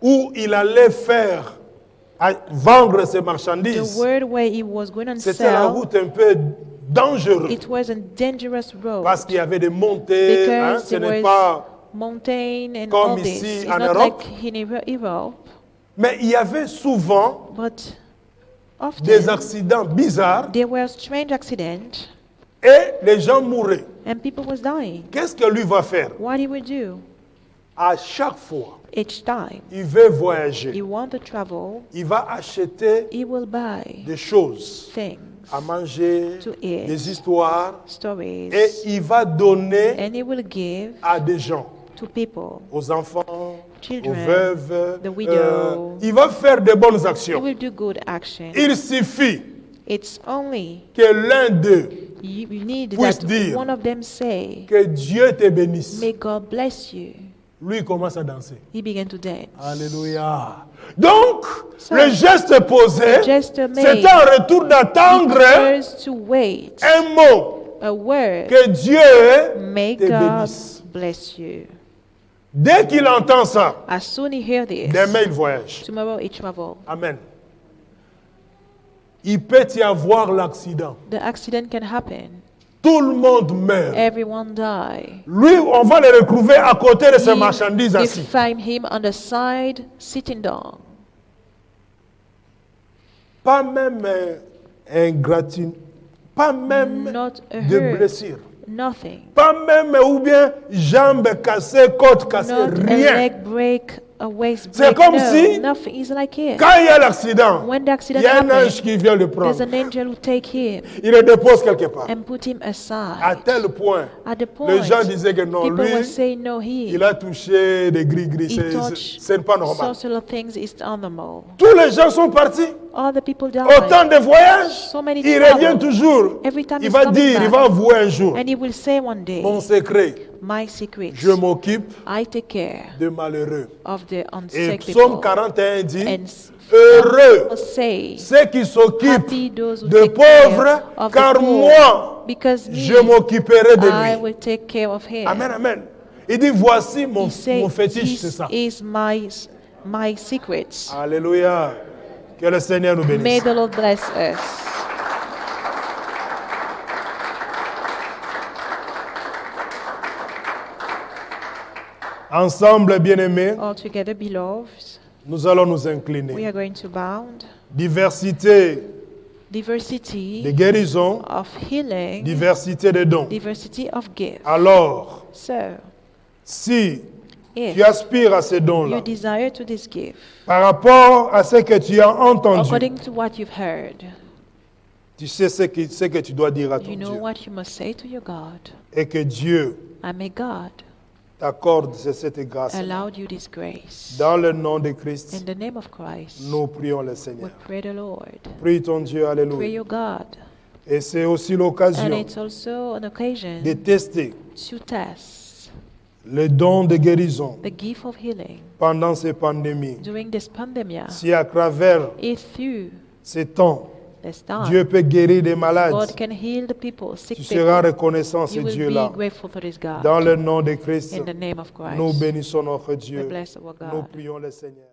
où il allait faire, vendre ses the marchandises, word where he was going to c'était la sell, route un peu dangereuse. it was a dangerous road Parce qu'il y avait des montées, hein, because ce there n'est was pas... mountain and comme all ici this. It's en not Europe. like in Europe, Mais il y avait souvent but des often accidents bizarres there were strange accidents et les gens mouraient. and people was dying. Qu'est-ce que lui va faire? What he would do À chaque fois, each time il veut voyager. he want to travel, Il va acheter he will buy des choses things, à manger, To eat. des histoires, stories, et il va donner and he will give à des gens, to people, aux enfants, Children, aux veuves. the widow. Il va faire de bonnes he actions. will do good action. Il suffit It's only que l'un d'eux, you need puisse that dire one of them say, que Dieu te bénisse. may God bless you. Lui, il commence à danser. He began to dance. Alléluia. Donc, So, le geste posé, the gesture made c'est un retour d'attendre First to wait, un mot. a word, Que Dieu may te God bénisse. bless you. Dès qu'il entend ça, As soon as he hear this, demain il voyage. tomorrow he travel. Amen. Il peut y avoir l'accident. The accident can happen. Tout le monde meurt. Everyone die. Lui, on va le retrouver à côté de ses You- marchandises you assis. find him on the side, sitting down. Pas même un gratin, pas même Not a de hurt. blessure. Nothing. Pas même ou bien jambes cassées, côtes cassées, Not a rien. leg break, a waist C'est break. comme no, si- nothing. It's like here. Quand il y a l'accident, When the il accident y a un happens, ange qui vient le there's prendre. an angel who take him Il le dépose quelque part. and put him À aside. tel point, At the les point, gens disaient que non, people lui, were saying, no, il a touché des gris-gris. he touched C'est pas normal. social things is animal. Tous les gens sont partis. All the people died. Autant de voyages. So many Il travel. revient toujours. Every time Il he's va coming dire, il back. va avouer un jour. And he will say one day, Mon secret, my secret, je m'occupe I take care de malheureux. of the Et unsick Psaume people. 41 dit, And heureux say, ceux qui s'occupent happy those who de take care pauvres, of the car poor, moi, because me, je m'occuperai de I lui. will take care of him. Amen, amen. Il dit, voici mon, He say, mon fétiche, c'est this ça. is my secrets. Alléluia. Que le Seigneur nous May bénisse. the Lord bless us. Ensemble, bien-aimés, All together, beloved, nous allons nous we incliner. are going to bound Diversité de diversity guérison, of healing, diversité de dons. diversity of gift. Alors, So, si if tu aspires à ces you dons-là, desire to this gift, par rapport à ce que tu as entendu, according to what you've heard, tu sais ce que tu dois dire à ton you know Dieu. what you must say to your God. Et que Dieu And may God t'accorde cette grâce. allow you this grace. Dans le nom de Christ, In the name of Christ, nous prions le we Seigneur. pray the Lord. Prie ton Dieu, Pray alléluia. your God. Et c'est aussi And l'occasion it's also an occasion de tester to test le don de guérison the gift of healing pendant ces pandémies. during this pandemic. Si à travers If through ces temps, this time, Dieu peut guérir des malades, God can heal the people, sick tu seras people, reconnaissant ce you will Dieu-là. be grateful for this God. Dans le nom de Christ, In the name of Christ, nous bénissons notre we Dieu. bless our Nous God. prions le Seigneur.